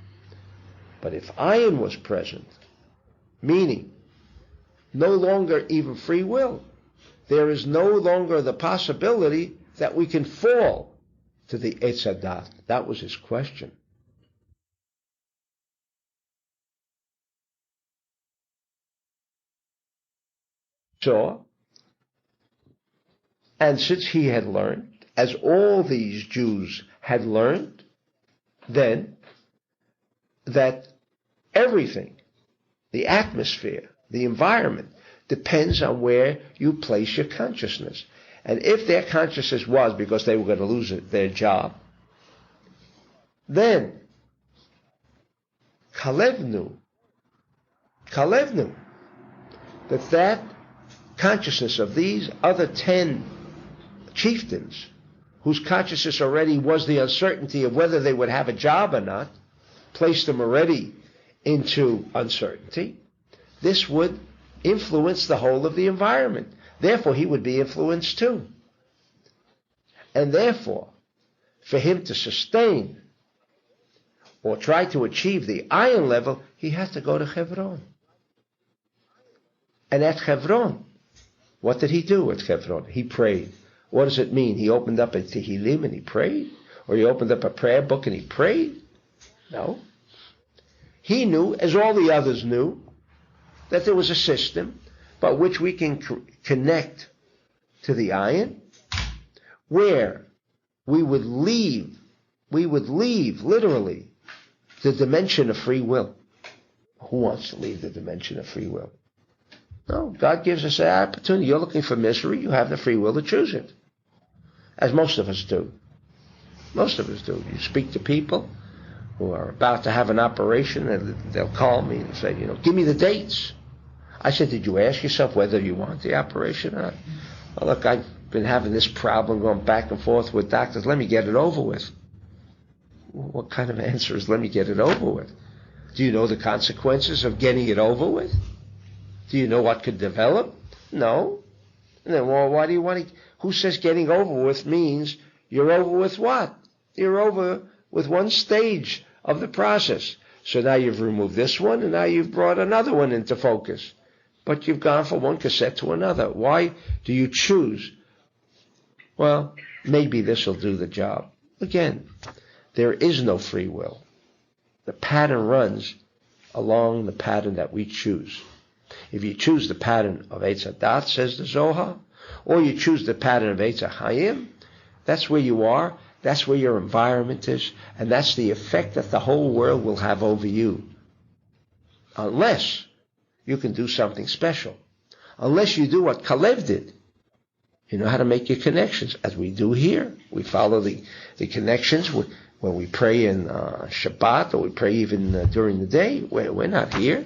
But if ayin was present, meaning no longer even free will, there is no longer the possibility that we can fall to the Eitz Hadat. That was his question. So, and since he had learned, as all these Jews had learned, then that everything, the atmosphere, the environment, depends on where you place your consciousness. And if their consciousness was because they were going to lose their job, then Kalev knew that consciousness of these other 10 chieftains, whose consciousness already was the uncertainty of whether they would have a job or not, placed them already into uncertainty. This would influence the whole of the environment. Therefore, he would be influenced too. And therefore, for him to sustain or try to achieve the ayin level, he had to go to Hebron. And at Hebron, what did he do at Hebron? He prayed. What does it mean? He opened up a Tehillim and he prayed? Or he opened up a prayer book and he prayed? No. He knew, as all the others knew, that there was a system by which we can connect to the ayin, where we would leave literally the dimension of free will. Who wants to leave the dimension of free will? No, God gives us an opportunity. You're looking for misery, you have the free will to choose it. As most of us do. Most of us do. You speak to people who are about to have an operation, and they'll call me and say, give me the dates. I said, did you ask yourself whether you want the operation or not? Well, look, I've been having this problem going back and forth with doctors. Let me get it over with. What kind of answer is let me get it over with? Do you know the consequences of getting it over with? Do you know what could develop? No. And then, well, why do you want to? Who says getting over with means you're over with what? You're over with one stage of the process. So now you've removed this one, and now you've brought another one into focus. But you've gone from one cassette to another. Why do you choose? Well, maybe this will do the job. Again, there is no free will. The pattern runs along the pattern that we choose. If you choose the pattern of Eitz Hadat, says the Zohar, or you choose the pattern of Eitz HaChaim, that's where you are, that's where your environment is, and that's the effect that the whole world will have over you. Unless you can do something special. Unless you do what Kalev did. You know how to make your connections, as we do here. We follow the connections when we pray in Shabbat, or we pray even during the day. We're not here.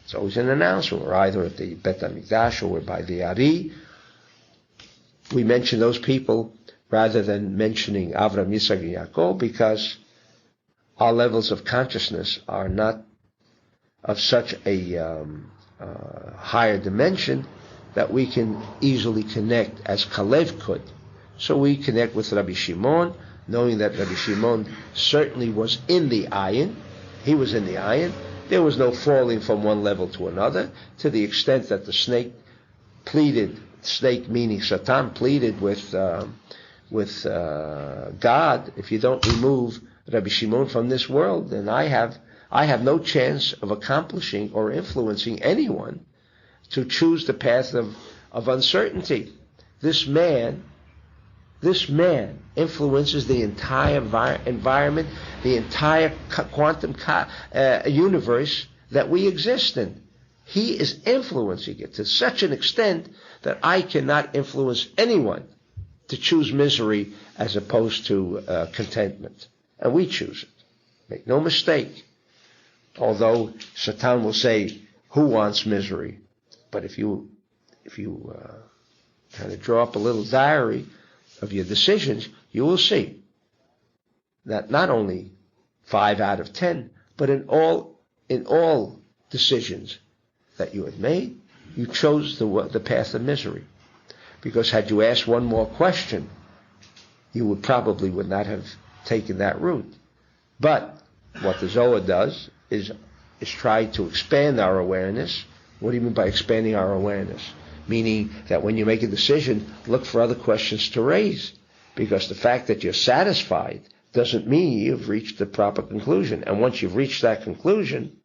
It's always an announcement. We're either at the Bet HaMikdash or we're by the Ari. We mention those people rather than mentioning Avram, Yitzchak, and Yaakov, because our levels of consciousness are not of such a higher dimension that we can easily connect as Kalev could. So we connect with Rabbi Shimon, knowing that Rabbi Shimon certainly was in the ayin. He was in the ayin. There was no falling from one level to another, to the extent that the snake pleaded, snake meaning Satan, pleaded with God, if you don't remove Rabbi Shimon from this world, then I have I have no chance of accomplishing or influencing anyone to choose the path of uncertainty. This man influences the entire environment, the entire quantum universe that we exist in. He is influencing it to such an extent that I cannot influence anyone to choose misery as opposed to contentment. And we choose it. Make no mistake. Although Satan will say, who wants misery? But if you kind of draw up a little diary of your decisions, you will see that not only 5 out of 10, but in all decisions that you had made, you chose the path of misery. Because had you asked one more question, you would not have taken that route. But what the Zohar does is try to expand our awareness. What do you mean by expanding our awareness? Meaning that when you make a decision, look for other questions to raise. Because the fact that you're satisfied doesn't mean you've reached the proper conclusion. And once you've reached that conclusion,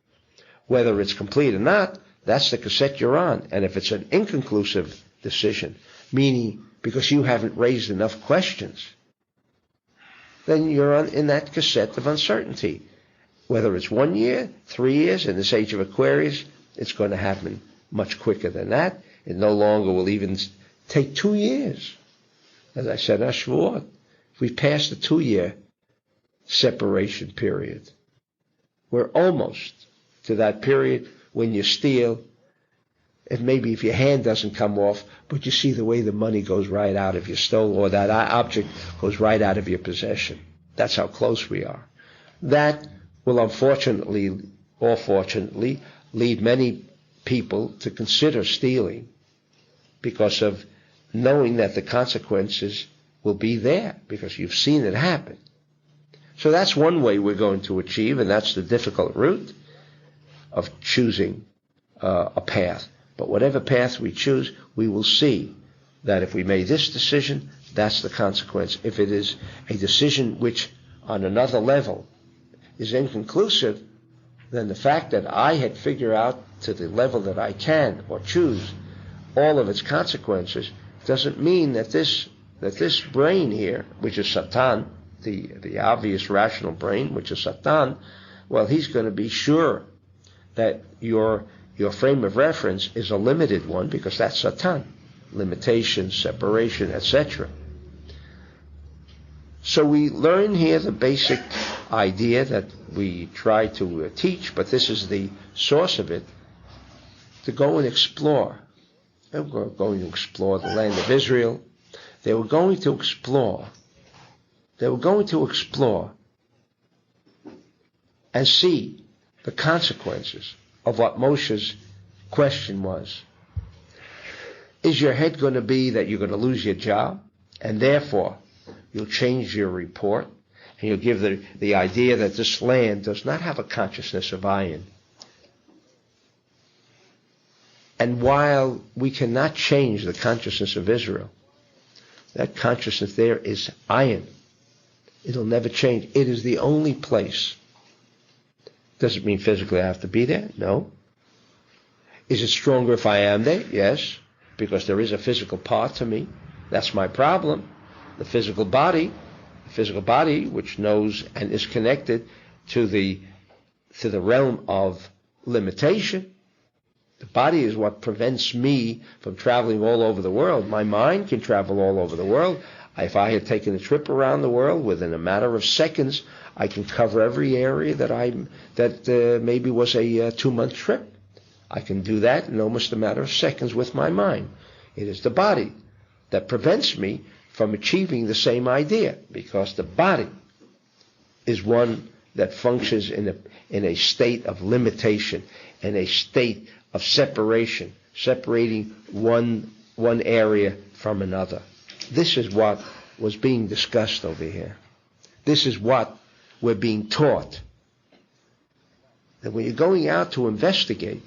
whether it's complete or not, that's the cassette you're on. And if it's an inconclusive decision, meaning because you haven't raised enough questions, then you're in that cassette of uncertainty. Whether it's 1 year, 3 years, in this age of Aquarius, it's going to happen much quicker than that. It no longer will even take 2 years. As I said, Shavuot, if we pass the 2-year separation period, we're almost to that period when you steal. If your hand doesn't come off, but you see the way the money goes right out of your stole, or that object goes right out of your possession. That's how close we are. That will unfortunately, or fortunately, lead many people to consider stealing because of knowing that the consequences will be there, because you've seen it happen. So that's one way we're going to achieve, and that's the difficult route of choosing a path. But whatever path we choose, we will see that if we made this decision, that's the consequence. If it is a decision which on another level is inconclusive, then the fact that I had figured out to the level that I can or choose all of its consequences doesn't mean that this brain here, which is Satan, the obvious rational brain, which is Satan, well, he's going to be sure that your frame of reference is a limited one, because that's Satan. Limitation, separation, etc. So we learn here the basic idea that we try to teach, but this is the source of it, to go and explore. They were going to explore the land of Israel. They were going to explore and see the consequences of what Moshe's question was. Is your head going to be that you're going to lose your job, and therefore you'll change your report, and you'll give the idea that this land does not have a consciousness of ayin? And while we cannot change the consciousness of Israel, that consciousness there is ayin. It'll never change. It is the only place. Does it mean physically I have to be there? No. Is it stronger if I am there? Yes, because there is a physical part to me. That's my problem. The physical body, which knows and is connected to the realm of limitation. The body is what prevents me from traveling all over the world. My mind can travel all over the world. If I had taken a trip around the world, within a matter of seconds, I can cover every area that maybe was a 2-month trip. I can do that in almost a matter of seconds with my mind. It is the body that prevents me from achieving the same idea, because the body is one that functions in a state of limitation, in a state of separation, separating one area from another. This is what was being discussed over here. This is what we're being taught. That when you're going out to investigate,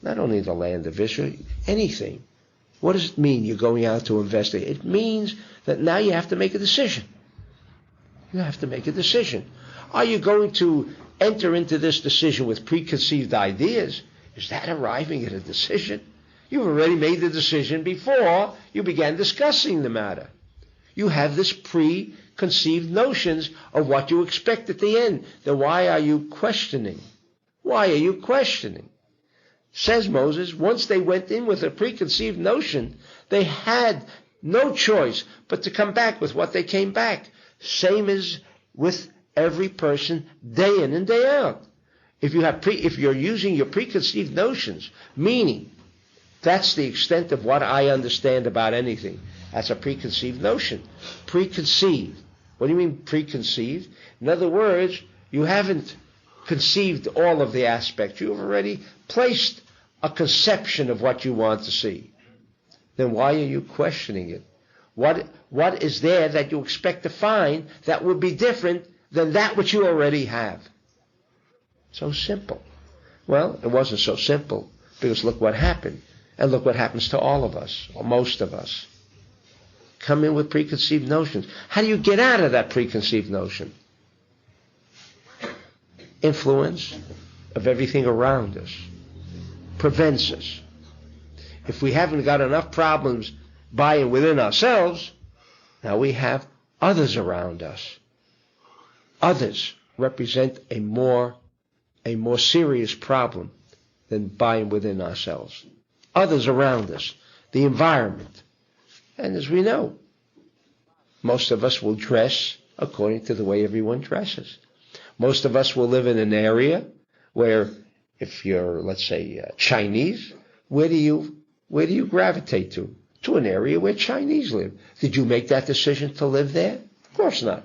not only the land of Israel, anything, what does it mean you're going out to investigate? It means that now you have to make a decision. You have to make a decision. Are you going to enter into this decision with preconceived ideas, is that arriving at a decision? You've already made the decision before you began discussing the matter. You have this preconceived notions of what you expect at the end. Then why are you questioning? Why are you questioning? Says Moses, once they went in with a preconceived notion, they had no choice but to come back with what they came back. Same as with every person day in and day out. If you're using your preconceived notions, meaning that's the extent of what I understand about anything. That's a preconceived notion. Preconceived. What do you mean preconceived? In other words, you haven't conceived all of the aspects. You've already placed a conception of what you want to see. Then why are you questioning it? What is there that you expect to find that would be different than that which you already have? So simple. Well, it wasn't so simple, because look what happened. And look what happens to all of us, or most of us. Come in with preconceived notions. How do you get out of that preconceived notion? Influence of everything around us prevents us. If we haven't got enough problems by and within ourselves, now we have others around us. Others represent a more serious problem than by and within ourselves. Others around us, the environment. And as we know, most of us will dress according to the way everyone dresses. Most of us will live in an area where, if you're, let's say, Chinese, where do you gravitate to? To an area where Chinese live. Did you make that decision to live there? Of course not.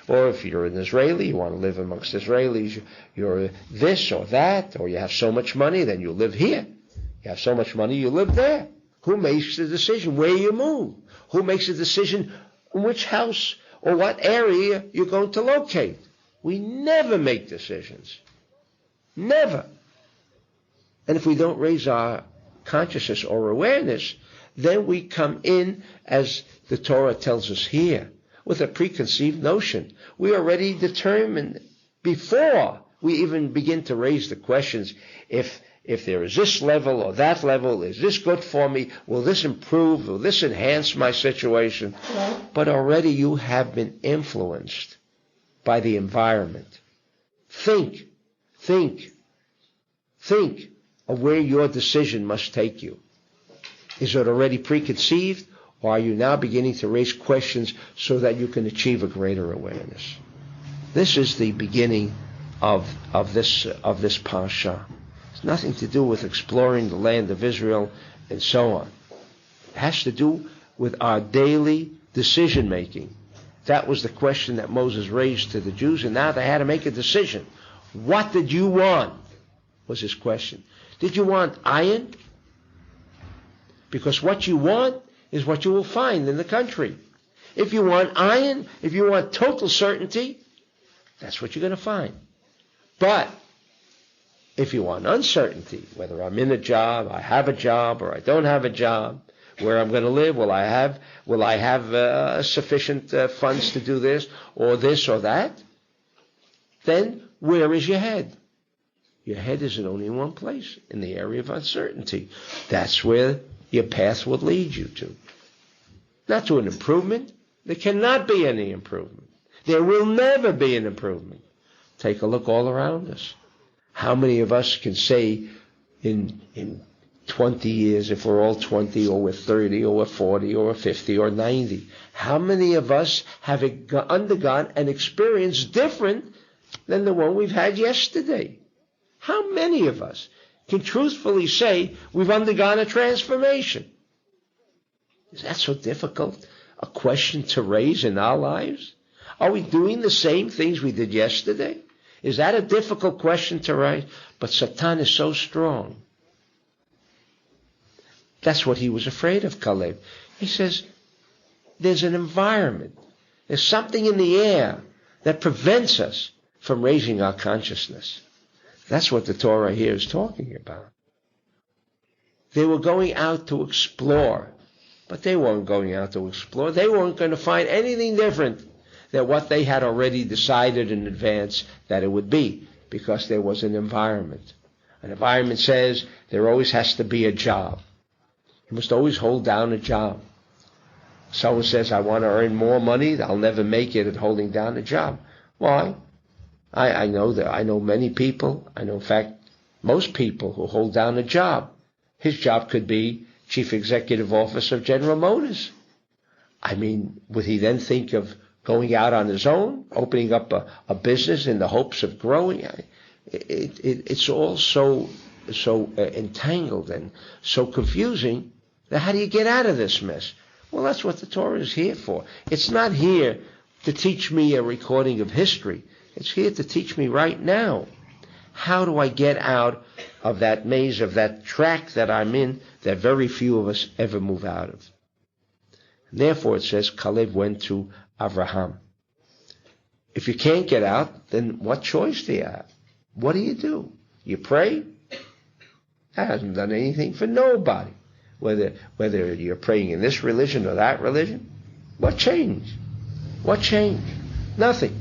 Or if you're an Israeli, you want to live amongst Israelis, you're this or that, or you have so much money, then you live here. You have so much money, you live there. Who makes the decision where you move? Who makes the decision in which house or what area you're going to locate? We never make decisions. Never. And if we don't raise our consciousness or awareness, then we come in, as the Torah tells us here, with a preconceived notion. We already determined before we even begin to raise the questions, if there is this level or that level, is this good for me? Will this improve? Will this enhance my situation? But already you have been influenced by the environment. Think of where your decision must take you. Is it already preconceived, or are you now beginning to raise questions so that you can achieve a greater awareness? This is the beginning of this parsha. It's nothing to do with exploring the land of Israel and so on. It has to do with our daily decision making. That was the question that Moses raised to the Jews, and now they had to make a decision. What did you want? Was his question. Did you want iron? Because what you want is what you will find in the country. If you want iron, if you want total certainty, that's what you're going to find. But if you want uncertainty, whether I'm in a job, I have a job, or I don't have a job, where I'm going to live, will I have sufficient funds to do this or that? Then where is your head? Your head is in only one place, in the area of uncertainty. That's where your path will lead you to. Not to an improvement. There cannot be any improvement. There will never be an improvement. Take a look all around us. How many of us can say in 20 years, if we're all 20, or we're 30, or we're 40, or we're 50, or 90, how many of us have undergone an experience different than the one we've had yesterday? How many of us can truthfully say we've undergone a transformation? Is that so difficult a question to raise in our lives? Are we doing the same things we did yesterday? Is that a difficult question to raise? But Satan is so strong. That's what he was afraid of, Caleb. He says, there's an environment. There's something in the air that prevents us from raising our consciousness. That's what the Torah here is talking about. They were going out to explore, but they weren't going out to explore. They weren't going to find anything different than what they had already decided in advance that it would be. because there was an environment. An environment says there always has to be a job. You must always hold down a job. Someone says, I want to earn more money, I'll never make it at holding down a job. Why? I know many people, in fact, most people who hold down a job. His job could be Chief Executive Officer of General Motors. I mean, would he then think of going out on his own, opening up a business in the hopes of growing? It's all so entangled and so confusing. Now, how do you get out of this mess? Well, that's what the Torah is here for. It's not here to teach me a recording of history. It's here to teach me right now. How do I get out of that maze, of that track that I'm in, that very few of us ever move out of? And therefore, it says, Kalev went to Avraham. If you can't get out, then what choice do you have? What do? You pray? That hasn't done anything for nobody. Whether you're praying in this religion or that religion, what changed? What changed? Nothing.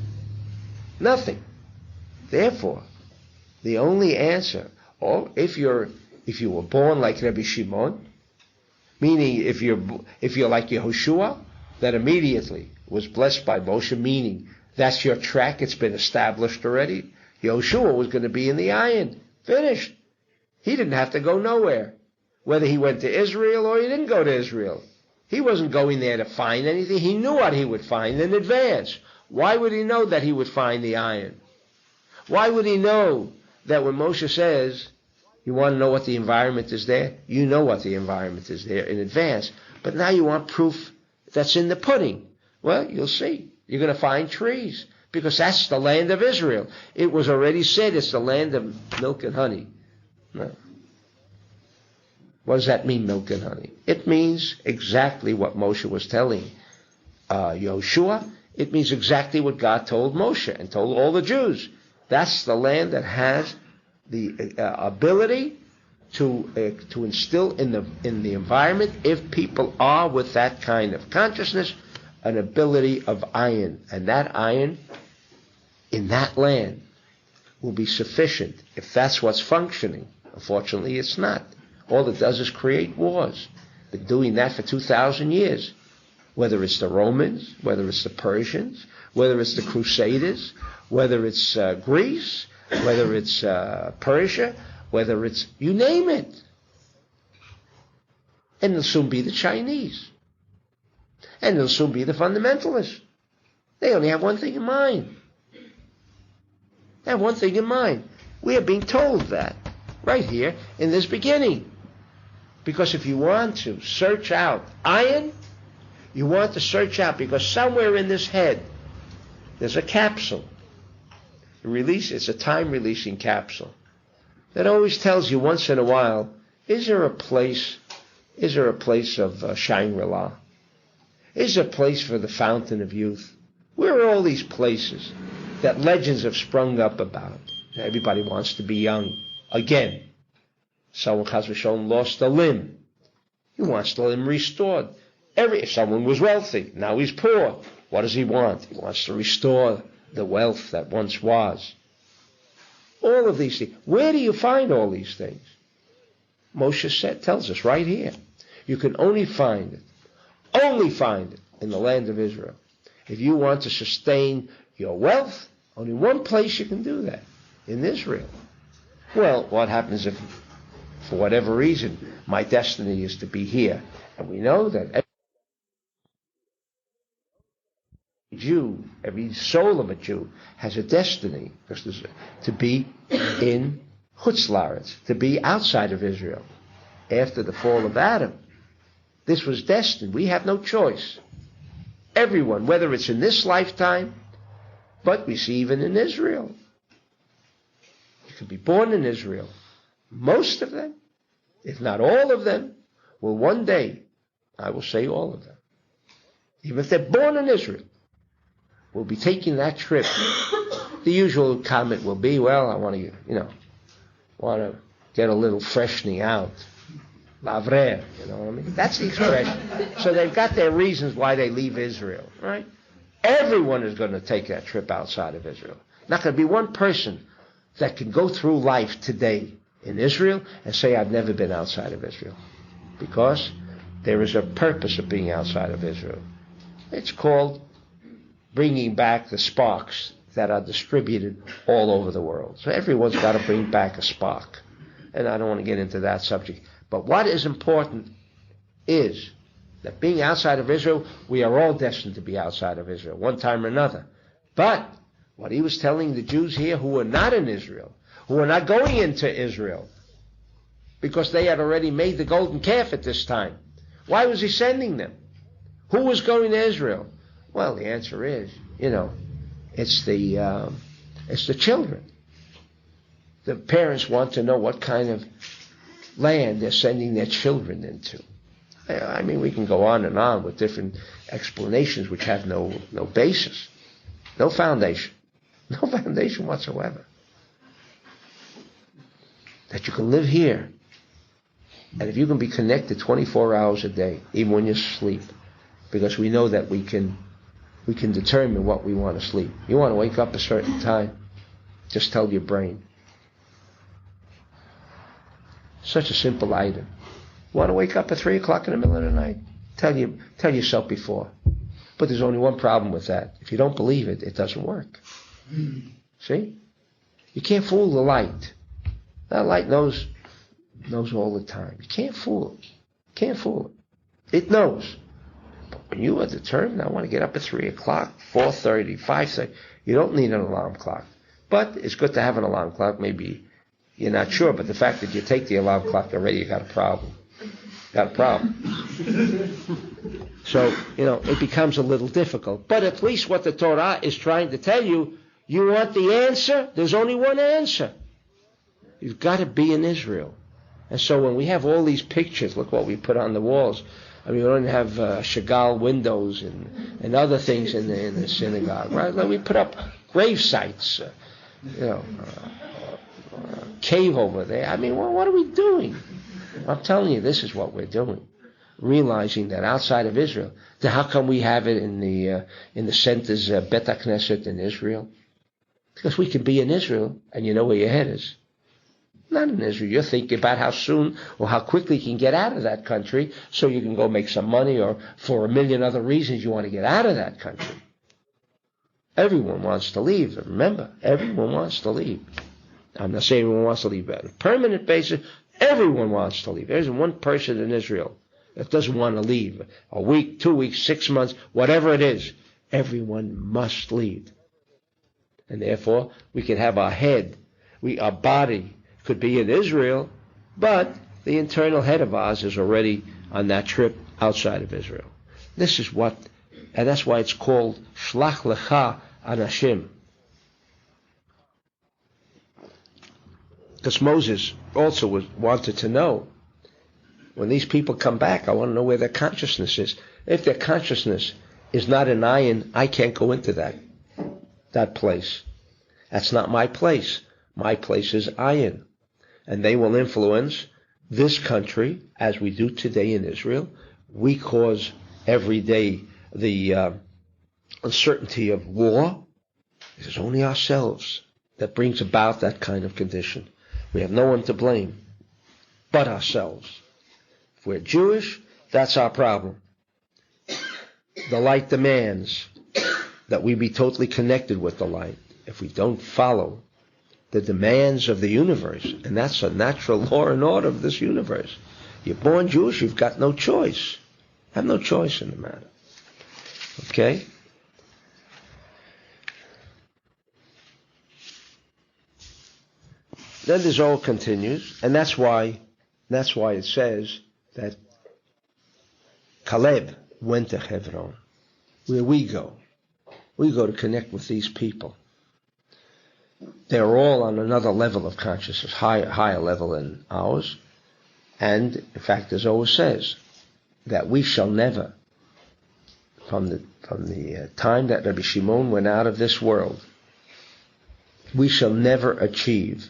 Nothing. Therefore, the only answer, or if you were born like Rabbi Shimon, meaning if you're like Yehoshua, that immediately was blessed by Moshe, meaning that's your track, it's been established already. Yehoshua was going to be in the iron. Finished. He didn't have to go nowhere. Whether he went to Israel or he didn't go to Israel. He wasn't going there to find anything. He knew what he would find in advance. Why would he know that he would find the iron? Why would he know that when Moshe says, you want to know what the environment is there? You know what the environment is there in advance. But now you want proof that's in the pudding. Well, you'll see. You're going to find trees. Because that's the land of Israel. It was already said it's the land of milk and honey. No. What does that mean, milk and honey? It means exactly what Moshe was telling Yehoshua. It means exactly what God told Moshe and told all the Jews. That's the land that has the ability to instill in the environment, if people are with that kind of consciousness, an ability of iron. And that iron in that land will be sufficient if that's what's functioning. Unfortunately, it's not. All it does is create wars. Been doing that for 2,000 years. Whether it's the Romans, whether it's the Persians, whether it's the Crusaders, whether it's Greece, whether it's Persia, whether it's, you name it. And it'll soon be the Chinese. And it'll soon be the fundamentalists. They only have one thing in mind. They have one thing in mind. We are being told that right here in this beginning. Because if you want to search out iron, you want to search out, because somewhere in this head, there's a capsule. It's a time-releasing capsule that always tells you once in a while, is there a place of Shangri-La? Is there a place for the fountain of youth? Where are all these places that legends have sprung up about? Everybody wants to be young again. Someone, Chas v'Shalom, lost a limb. He wants the limb restored. If someone was wealthy, now he's poor. What does he want? He wants to restore the wealth that once was. All of these things. Where do you find all these things? Moshe tells us right here. You can only find it in the land of Israel. If you want to sustain your wealth, only one place you can do that, in Israel. Well, what happens if, for whatever reason, my destiny is to be here? And we know that every Jew, every soul of a Jew has a destiny to be in Chutz La'aretz, to be outside of Israel. After the fall of Adam, this was destined. We have no choice. Everyone, whether it's in this lifetime, but we see even in Israel. You can be born in Israel. Most of them, if not all of them, will one day, I will say all of them, even if they're born in Israel, will be taking that trip. The usual comment will be, well, I want to get a little freshening out. Lavrer, you know what I mean? That's the expression. So they've got their reasons why they leave Israel, right? Everyone is going to take that trip outside of Israel. Not going to be one person that can go through life today in Israel and say, I've never been outside of Israel. Because there is a purpose of being outside of Israel. It's called bringing back the sparks that are distributed all over the world. So everyone's got to bring back a spark. And I don't want to get into that subject. But what is important is that being outside of Israel, we are all destined to be outside of Israel, one time or another. But what he was telling the Jews here who were not in Israel, who were not going into Israel, because they had already made the golden calf at this time. Why was he sending them? Who was going to Israel? Well, the answer is, it's the children. The parents want to know what kind of land they're sending their children into. I mean, we can go on and on with different explanations which have no basis, no foundation whatsoever. That you can live here, and if you can be connected 24 hours a day, even when you sleep, because we know that we can determine what we want to sleep. You want to wake up a certain time, just tell your brain. Such a simple item. You want to wake up at 3 o'clock in the middle of the night? Tell yourself before. But there's only one problem with that. If you don't believe it, it doesn't work. See? You can't fool the light. That light knows all the time. You can't fool it. Can't fool it. It knows. But when you are determined, I want to get up at 3 o'clock, 4:30, 5:30, you don't need an alarm clock. But it's good to have an alarm clock. Maybe you're not sure, but the fact that you take the alarm clock already, you got a problem. So, it becomes a little difficult. But at least what the Torah is trying to tell you, you want the answer? There's only one answer. You've got to be in Israel. And so when we have all these pictures, look what we put on the walls. I mean, we don't have Chagall windows and other things in the synagogue, right? We put up grave sites, cave over there. I mean, what are we doing? I'm telling you, this is what we're doing. Realizing that outside of Israel, then how come we have it in the center's Bet HaKnesset in Israel? Because we can be in Israel, and you know where your head is. Not in Israel. You're thinking about how soon or how quickly you can get out of that country so you can go make some money, or for a million other reasons you want to get out of that country. Everyone wants to leave. Remember, everyone wants to leave. I'm not saying everyone wants to leave, but on a permanent basis, everyone wants to leave. There isn't one person in Israel that doesn't want to leave. A week, 2 weeks, 6 months, whatever it is, everyone must leave. And therefore, we can have our head, our body could be in Israel, but the internal head of ours is already on that trip outside of Israel. This is and that's why it's called Shlach Lecha Anashim. Because Moses also wanted to know, when these people come back, I want to know where their consciousness is. If their consciousness is not an ayin, I can't go into that place. That's not my place. My place is ayin. And they will influence this country, as we do today in Israel. We cause every day the uncertainty of war. It is only ourselves that brings about that kind of condition. We have no one to blame but ourselves. If we're Jewish, that's our problem. The light demands that we be totally connected with the light. If we don't follow the demands of the universe, and that's a natural law and order of this universe. You're born Jewish, you've got no choice. Have no choice in the matter. Okay? Then the Zohar continues, and that's why it says that Caleb went to Hebron, where we go. We go to connect with these people. They're all on another level of consciousness, higher level than ours. And, in fact, the Zohar says that we shall never, from the time that Rabbi Shimon went out of this world, we shall never achieve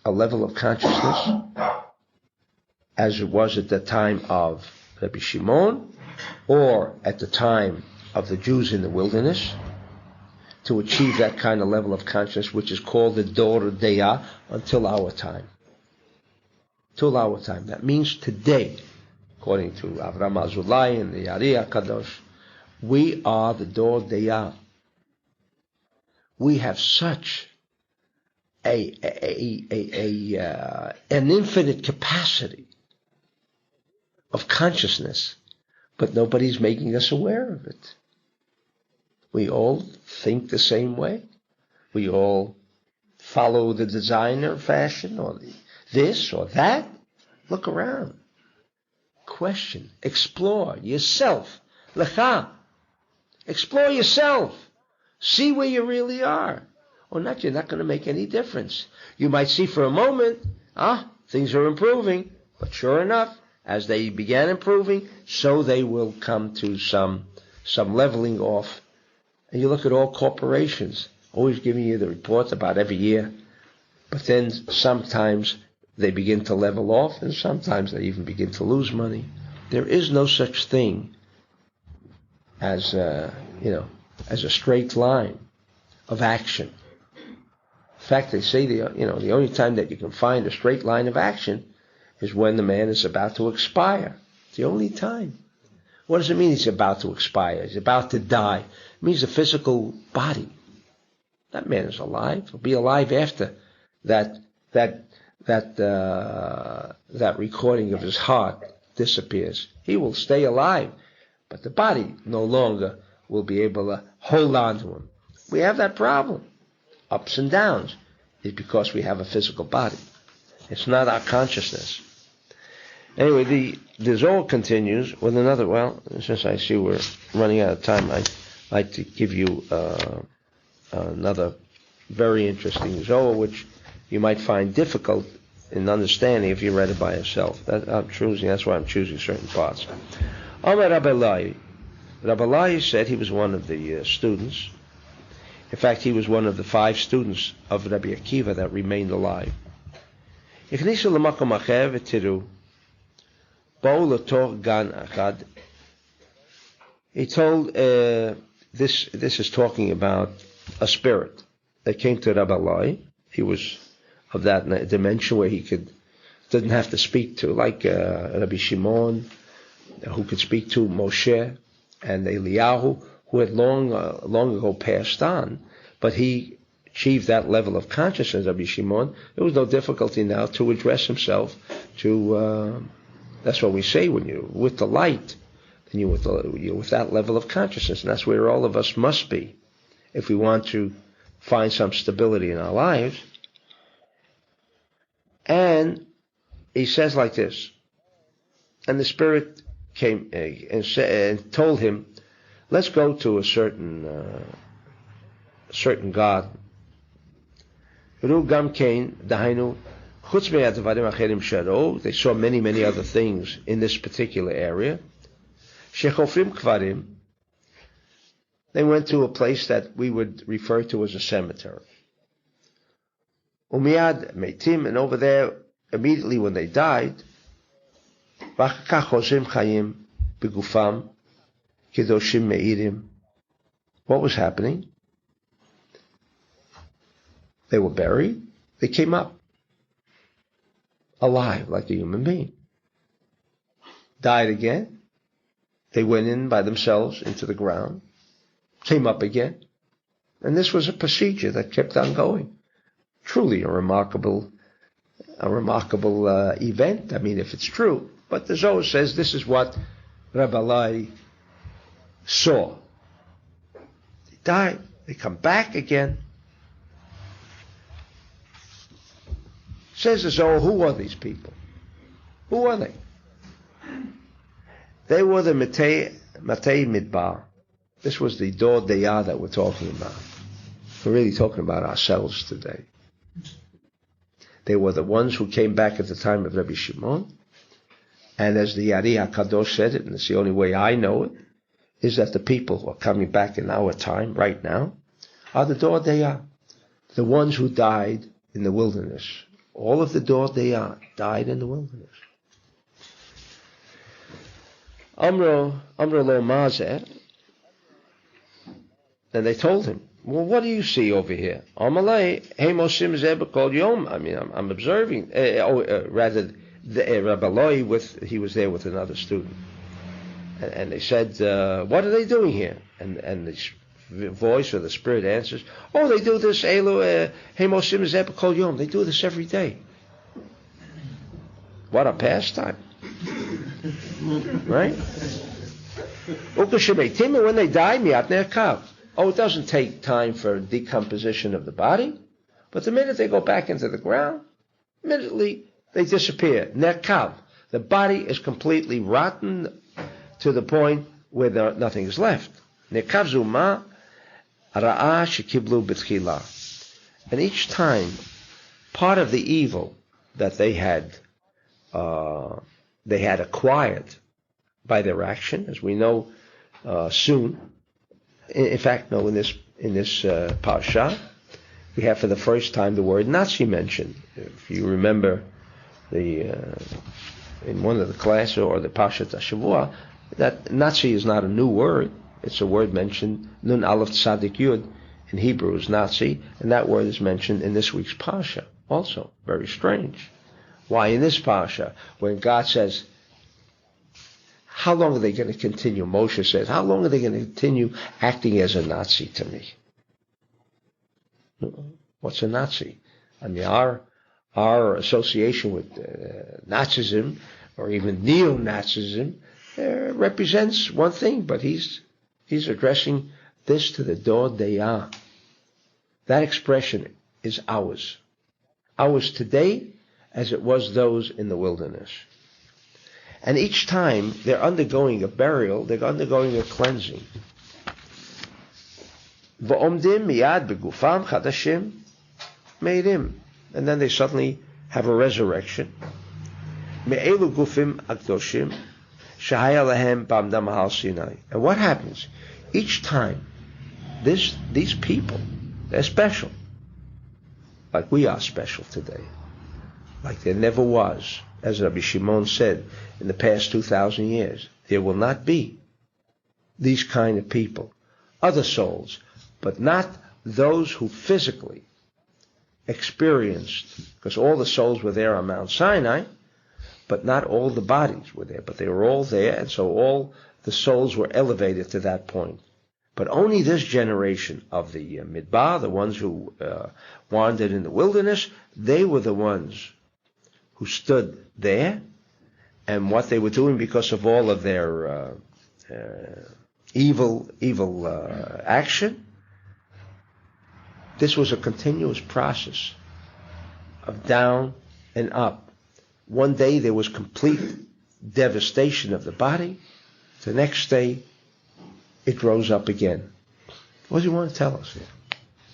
a level of consciousness as it was at the time of Rabbi Shimon or at the time of the Jews in the wilderness, to achieve that kind of level of consciousness, which is called the Dor Deya, until our time. Till our time. That means today, according to Avraham Azulai and the Yari HaKadosh, we are the Dor Deya. We have such an infinite capacity of consciousness, but nobody's making us aware of it. We all think the same way. We all follow the designer fashion or this or that. Look around. Question. Explore yourself. Lecha. Explore yourself. See where you really are. Or not, you're not going to make any difference. You might see for a moment, things are improving. But sure enough, as they began improving, so they will come to some leveling off. And you look at all corporations, always giving you the reports about every year. But then sometimes they begin to level off, and sometimes they even begin to lose money. There is no such thing as a straight line of action. In fact, they say the only time that you can find a straight line of action is when the man is about to expire. It's the only time. What does it mean he's about to expire? He's about to die. It means the physical body. That man is alive. He'll be alive after that recording of his heart disappears. He will stay alive, but the body no longer will be able to hold on to him. We have that problem. Ups and downs is because we have a physical body. It's not our consciousness. Anyway, the Zohar continues with another. Well, since I see we're running out of time, I'd like to give you another very interesting Zohar, which you might find difficult in understanding if you read it by yourself. That's why I'm choosing certain parts. 1hr&32min. Rabbi Lai said he was one of the students. In fact, he was one of the 5 students of Rabbi Akiva that remained alive. הכניסו למקום אחר ותראו, באו לתוך גן אחד. He told, this is talking about a spirit that came to Rabbi Lai. He was of that dimension where he didn't have to speak to, like Rabbi Shimon, who could speak to Moshe and Eliyahu, who had long ago passed on, but he achieved that level of consciousness, Rabbi Shimon. There was no difficulty now to address himself to, that's what we say, when you're with the light, then you're with that level of consciousness, and that's where all of us must be if we want to find some stability in our lives. And he says like this, and the Spirit came and told him, let's go to a certain garden. They saw many other things in this particular area. They went to a place that we would refer to as a cemetery. And over there, immediately when they died, what was happening? They were buried. They came up alive like a human being. Died again. They went in by themselves into the ground. Came up again. And this was a procedure that kept on going. Truly a remarkable event. I mean, if it's true. But the Zohar says this is what Rabbi Lai saw. They died. They come back again. Says the Zohar, who are these people? Who are they? They were the Matei Midbar. This was the Dor Deya that we're talking about. We're really talking about ourselves today. They were the ones who came back at the time of Rabbi Shimon. And as the Yari HaKadosh said it, and it's the only way I know it, is that the people who are coming back in our time, right now, are the Dor Deya, the ones who died in the wilderness. All of the Dor Deya died in the wilderness. Amro lo mazer. And they told him, well, what do you see over here? Amalei, Hemosim Zebekol Yom. I mean, I'm observing. Rather, Rabbi Loi, he was there with another student. And they said, what are they doing here? And the voice or the spirit answers, oh, they do this, Hemosim Zebekol Yom. They do this every day. What a pastime. Right? When they die, it doesn't take time for decomposition of the body, but the minute they go back into the ground, immediately they disappear. Nerkav. The body is completely rotten to the point where nothing is left. Nerkav zuma ra'a shekiblu b'tchila. And each time, part of the evil that they had acquired by their action, as we know soon. In fact, no. In this parsha, we have for the first time the word Nazi mentioned. If you remember in one of the classes or the Parshat Shavua, that Nazi is not a new word. It's a word mentioned Nun Aleph Tzadik Yud in Hebrew is Nazi, and that word is mentioned in this week's parsha. Also, very strange. Why in this parsha, when God says, how long are they going to continue? Moshe says, how long are they going to continue acting as a Nazi to me? What's a Nazi? I mean, our association with Nazism, or even neo-Nazism, represents one thing, but he's addressing this to the Dor Deyah. That expression is ours. Ours today, as it was those in the wilderness. And each time they're undergoing a burial, they're undergoing a cleansing. V'omdim miyad begufam chadashim meirim. And then they suddenly have a resurrection. Me'elu gufim akdoshim shahaya lahem b'amda mahal Sinai. And what happens? Each time, these people, they're special. Like we are special today. Like there never was. As Rabbi Shimon said, in the past 2,000 years, there will not be these kind of people, other souls, but not those who physically experienced, because all the souls were there on Mount Sinai, but not all the bodies were there, but they were all there, and so all the souls were elevated to that point. But only this generation of the Midbar, the ones who wandered in the wilderness, they were the ones who stood there, and what they were doing because of all of their evil action. This was a continuous process of down and up. One day there was complete devastation of the body. The next day it rose up again. What do you want to tell us here?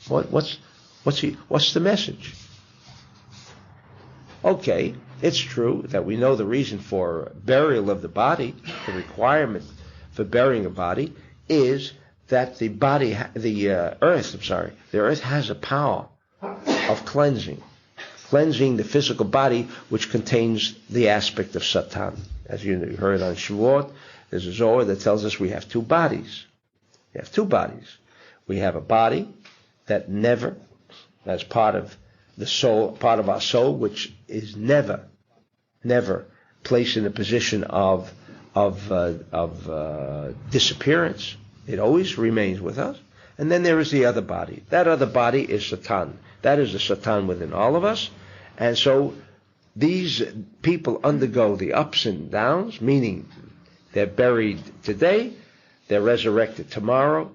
What's the message? Okay, it's true that we know the reason for burial of the body, the requirement for burying a body, is that the earth has a power of cleansing the physical body, which contains the aspect of Satan. As you heard on Shavuot, there's a Zohar that tells us we have two bodies. We have two bodies. We have a body that never, as part of the soul, part of our soul, which is never placed in a position of disappearance. It always remains with us. And then there is the other body. That other body is Satan. That is the Satan within all of us. And so these people undergo the ups and downs, meaning they're buried today, they're resurrected tomorrow.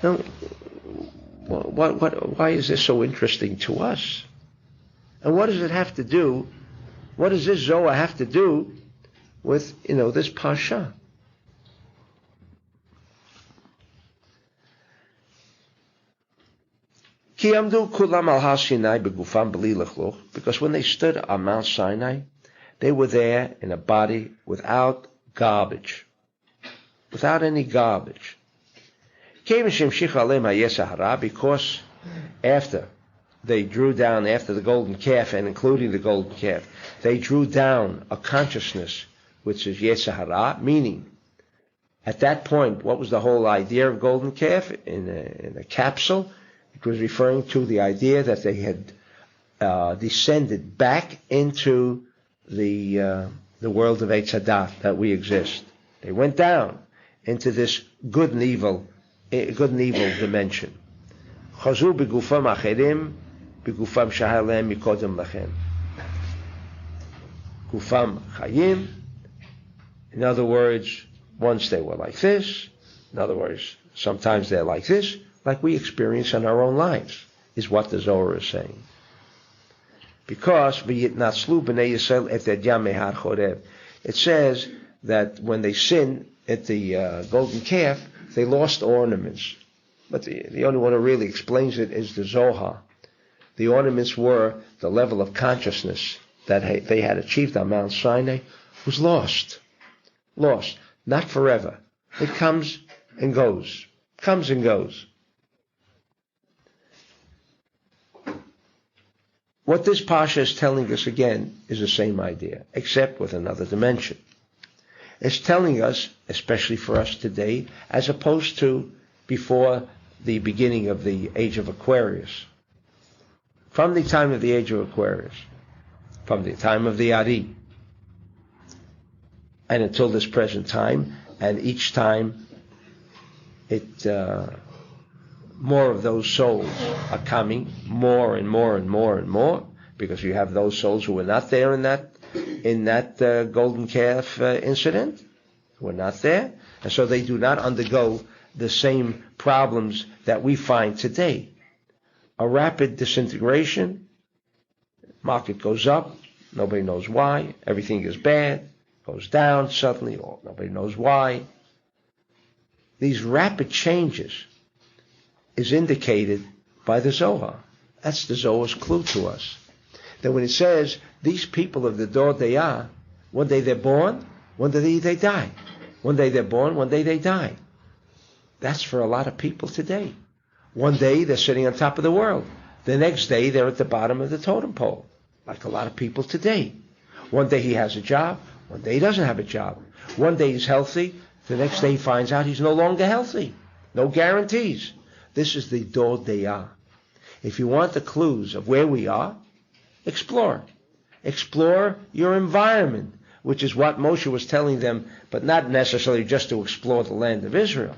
Now, why is this so interesting to us? And what does it have to do? What does this Zohar have to do with, this Parsha? Because when they stood on Mount Sinai, they were there in a body without garbage. Without any garbage. Because after they drew down, after the golden calf, and including the golden calf, they drew down a consciousness which is Yetzer Hara, meaning At that point, what was the whole idea of golden calf in a capsule? It was referring to the idea that they had descended back into the world of Eitz Hadat, that we exist. They went down into this good and evil dimension. Chazu begufam acherim, begufam shahar lehem mikodem lachem. Gufam chayim. In other words, once they were like this. In other words, sometimes they're like this, like we experience in our own lives, is what the Zohar is saying. Because v'yitnatzlu b'nei Yisrael et edyam mehar chorev. It says that when they sinned at the golden calf, they lost ornaments. But the only one who really explains it is the Zohar. The ornaments were the level of consciousness that they had achieved on Mount Sinai was lost. Lost. Not forever. It comes and goes. Comes and goes. What this Pasha is telling us again is the same idea, except with another dimension. It's telling us, especially for us today, as opposed to before the beginning of the age of Aquarius. From the time of the age of Aquarius, from the time of the Ari, and until this present time, and each time more of those souls are coming, more and more and more and more, because you have those souls who were not there in that golden calf incident, who were not there, and so they do not undergo the same problems that we find today. A rapid disintegration, market goes up, nobody knows why, everything is bad, goes down suddenly, or nobody knows why. These rapid changes is indicated by the Zohar. That's the Zohar's clue to us. That when it says, these people of the Dor Deyah, one day they're born, one day they die. One day they're born, one day they die. That's for a lot of people today. One day they're sitting on top of the world. The next day they're at the bottom of the totem pole, like a lot of people today. One day he has a job, one day he doesn't have a job. One day he's healthy, the next day he finds out he's no longer healthy. No guarantees. This is the Dor Deyah. If you want the clues of where we are, explore. Explore your environment, which is what Moshe was telling them, but not necessarily just to explore the land of Israel.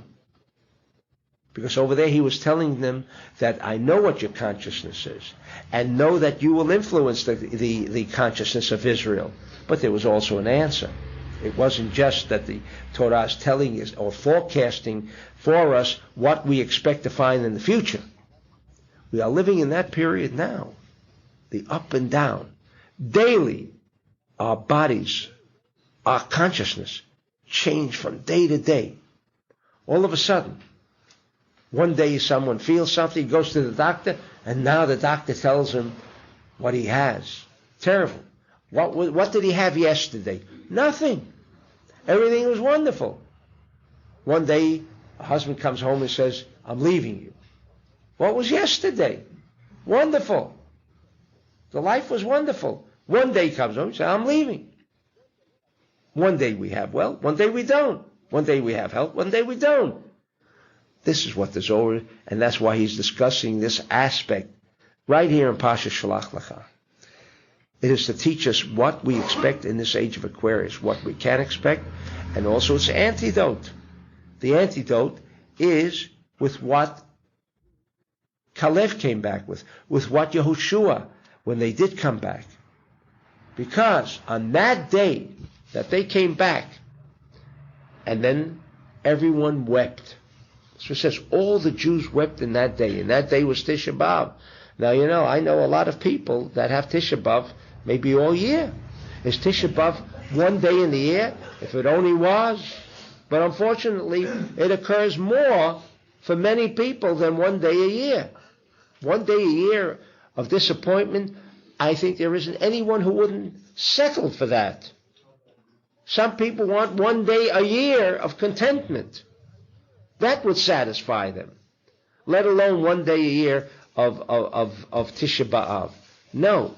Because over there he was telling them that I know what your consciousness is, and know that you will influence the consciousness of Israel. But there was also an answer. It wasn't just that the Torah is telling us or forecasting for us what we expect to find in the future. We are living in that period now. The up and down. Daily, our bodies, our consciousness change from day to day. All of a sudden, one day someone feels something, goes to the doctor, and now the doctor tells him what he has. Terrible. What did he have yesterday? Nothing. Everything was wonderful. One day, a husband comes home and says, I'm leaving you. What was yesterday? Wonderful. The life was wonderful. One day comes home and says, I'm leaving. One day we have wealth, one day we don't. One day we have health, one day we don't. This is what the Zohar, and that's why he's discussing this aspect right here in Parshat Shlach Lecha. It is to teach us what we expect in this age of Aquarius, what we can expect, and also its antidote. The antidote is with what Kalev came back with what Yehoshua, when they did come back. Because on that day that they came back, and then everyone wept. So it says all the Jews wept in that day, and that day was Tisha B'Av. Now, I know a lot of people that have Tisha B'Av maybe all year. Is Tisha B'Av one day in the year? If it only was. But unfortunately, it occurs more for many people than one day a year. One day a year of disappointment, I think there isn't anyone who wouldn't settle for that. Some people want one day a year of contentment. That would satisfy them. Let alone one day a year of Tisha B'Av. No.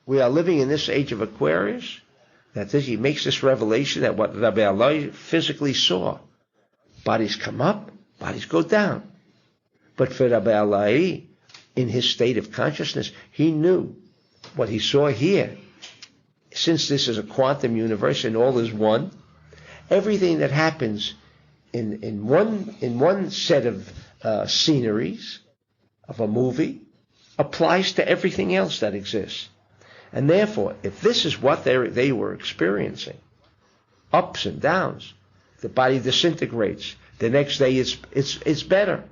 We are living in this age of Aquarius that he makes this revelation that what Rabbi Eloi physically saw, bodies come up, bodies go down. But for Rabbi Eloi, in his state of consciousness, he knew what he saw here. Since this is a quantum universe and all is one, everything that happens in one set of sceneries of a movie applies to everything else that exists. And therefore, if this is what they were experiencing, ups and downs, the body disintegrates. The next day it's better.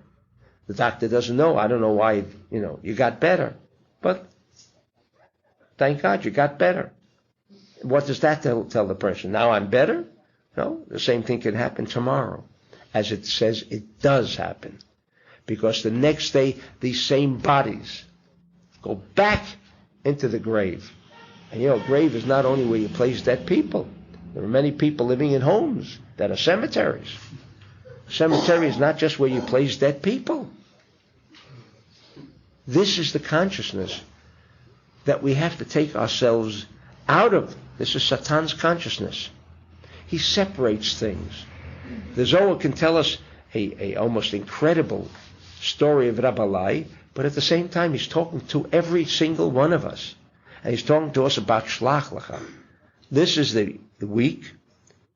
The doctor doesn't know. I don't know why, you got better. But thank God you got better. What does that tell the person? Now I'm better? No, the same thing can happen tomorrow. As it says, it does happen. Because the next day, these same bodies go back into the grave. And grave is not only where you place dead people. There are many people living in homes that are cemeteries. Cemetery is not just where you place dead people. This is the consciousness that we have to take ourselves out of. This is Satan's consciousness. He separates things. The Zohar can tell us a almost incredible story of Rabbi Lai, but at the same time he's talking to every single one of us. And he's talking to us about Shlach Lecha. This is the week,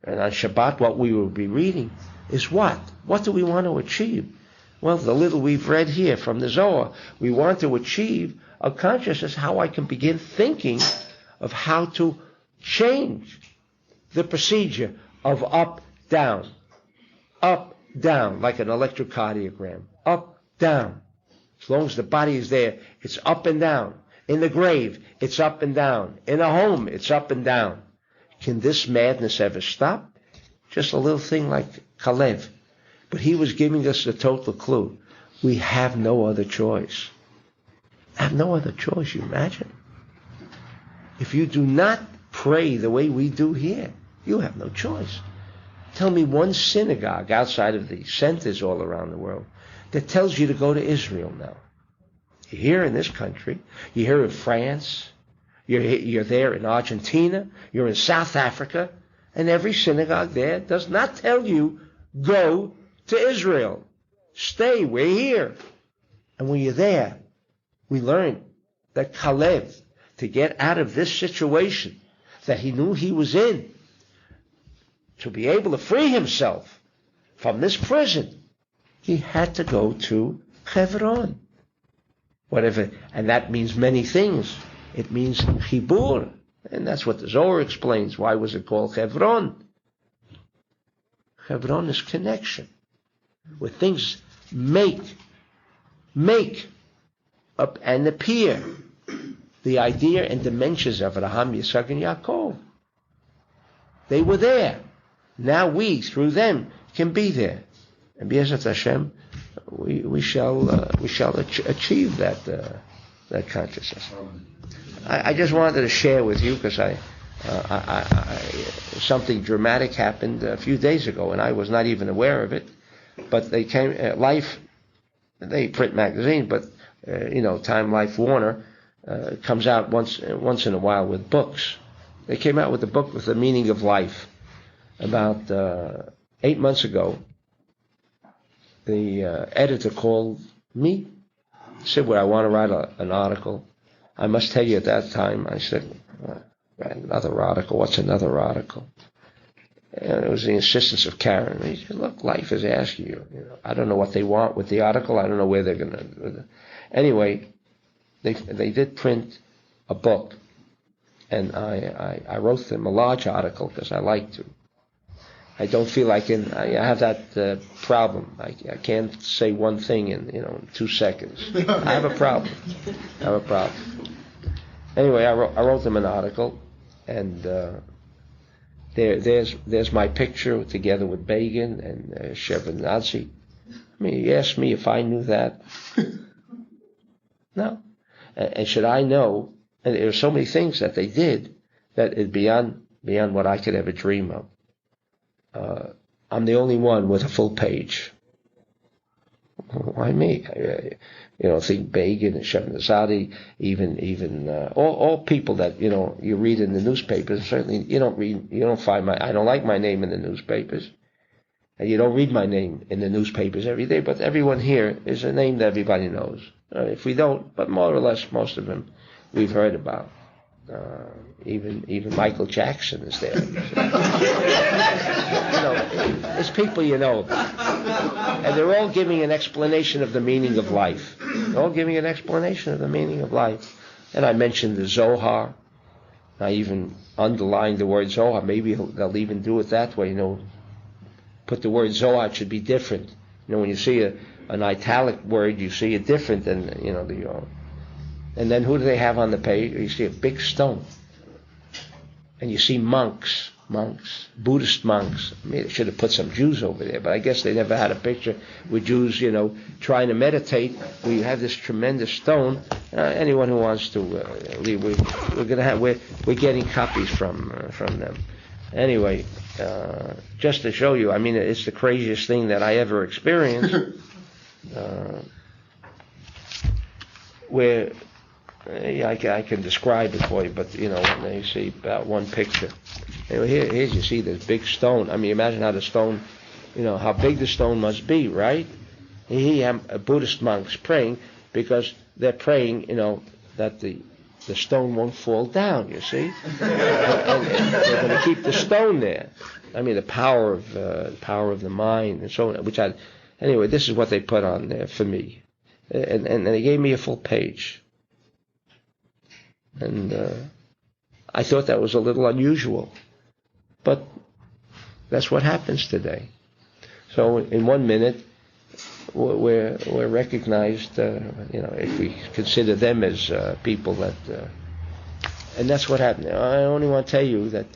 and on Shabbat what we will be reading is what? What do we want to achieve? Well, the little we've read here from the Zohar, we want to achieve a consciousness how I can begin thinking of how to change the procedure of up, down, like an electrocardiogram, up, down. As long as the body is there, it's up and down. In the grave, it's up and down. In a home, it's up and down. Can this madness ever stop? Just a little thing like Kalev. But he was giving us a total clue. We have no other choice. Have no other choice, you imagine? If you do not pray the way we do here, you have no choice. Tell me one synagogue outside of the centers all around the world that tells you to go to Israel now. You're here in this country. You're here in France. You're there in Argentina. You're in South Africa. And every synagogue there does not tell you, go to Israel. Stay, we're here. And when you're there, we learn that Kalev, to get out of this situation that he knew he was in, to be able to free himself from this prison, he had to go to Hebron. Whatever, and that means many things. It means Chibur, and that's what the Zohar explains. Why was it called Hebron? Hebron is connection, where things make up and appear. The idea and dimensions of Abraham, Yitzchak, and Yaakov. They were there. Now we, through them, can be there. And B'ezrat Hashem, we shall achieve that consciousness. I just wanted to share with you because something dramatic happened a few days ago, and I was not even aware of it. But they came, Life, they print magazine, but Time Life Warner comes out once in a while with books. They came out with a book with the meaning of life. About 8 months ago, the editor called me, said, well, I want to write an article. I must tell you at that time, I said, write another article. What's another article? And it was the insistence of Karen. He said, look, life is asking you. I don't know what they want with the article. I don't know where they're going to. Anyway, they did print a book, and I wrote them a large article because I like to. I don't feel I have that problem. I can't say one thing in 2 seconds. I have a problem. Anyway, I wrote them an article, and there's my picture together with Begin and Shevardnadze. I mean, you asked me if I knew that. No. And should I know? And there are so many things that they did that is beyond what I could ever dream of. I'm the only one with a full page. Why me? Think Begin and Shevnazadi, even all people that you read in the newspapers. Certainly, you don't find I don't like my name in the newspapers, and you don't read my name in the newspapers every day. But everyone here is a name that everybody knows. If we don't, but more or less, most of them we've heard about. Even Michael Jackson is there. It's people you know about. And they're all giving an explanation of the meaning of life. They're all giving an explanation of the meaning of life. And I mentioned the Zohar. I even underlined the word Zohar. Maybe they'll even do it that way, Put the word Zohar, it should be different. When you see an italic word, you see it different than, And then who do they have on the page? You see a big stone. And you see monks, Buddhist monks. I mean, they should have put some Jews over there, but I guess they never had a picture with Jews, trying to meditate. We have this tremendous stone. Anyone who wants to leave, we're getting copies from them. Anyway, just to show you, I mean, it's the craziest thing that I ever experienced. Where I can describe it for you, but when you see about one picture. Here you see this big stone. I mean, imagine how the stone, how big the stone must be, right? Here have Buddhist monks praying because they're praying, that the stone won't fall down. You see, and they're going to keep the stone there. I mean, the power of the mind and so on. Anyway, this is what they put on there for me. And they gave me a full page. And I thought that was a little unusual. But that's what happens today. So in 1 minute, we're recognized, if we consider them as people that... and that's what happened. I only want to tell you that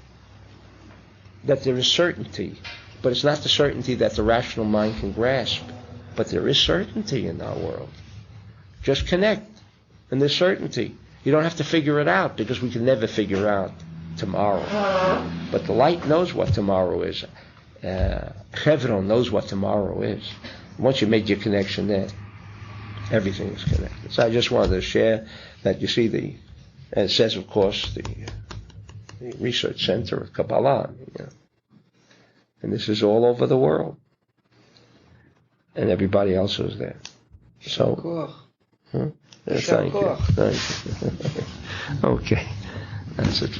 there is certainty. But it's not the certainty that the rational mind can grasp. But there is certainty in our world. Just connect, and there's certainty. You don't have to figure it out, because we can never figure out tomorrow. But the light knows what tomorrow is. Chevron knows what tomorrow is. Once you make your connection there, everything is connected. So I just wanted to share that. You see and it says, of course, the research center of Kabbalah. And this is all over the world. And everybody else is there. So, thank you. Okay, that's it.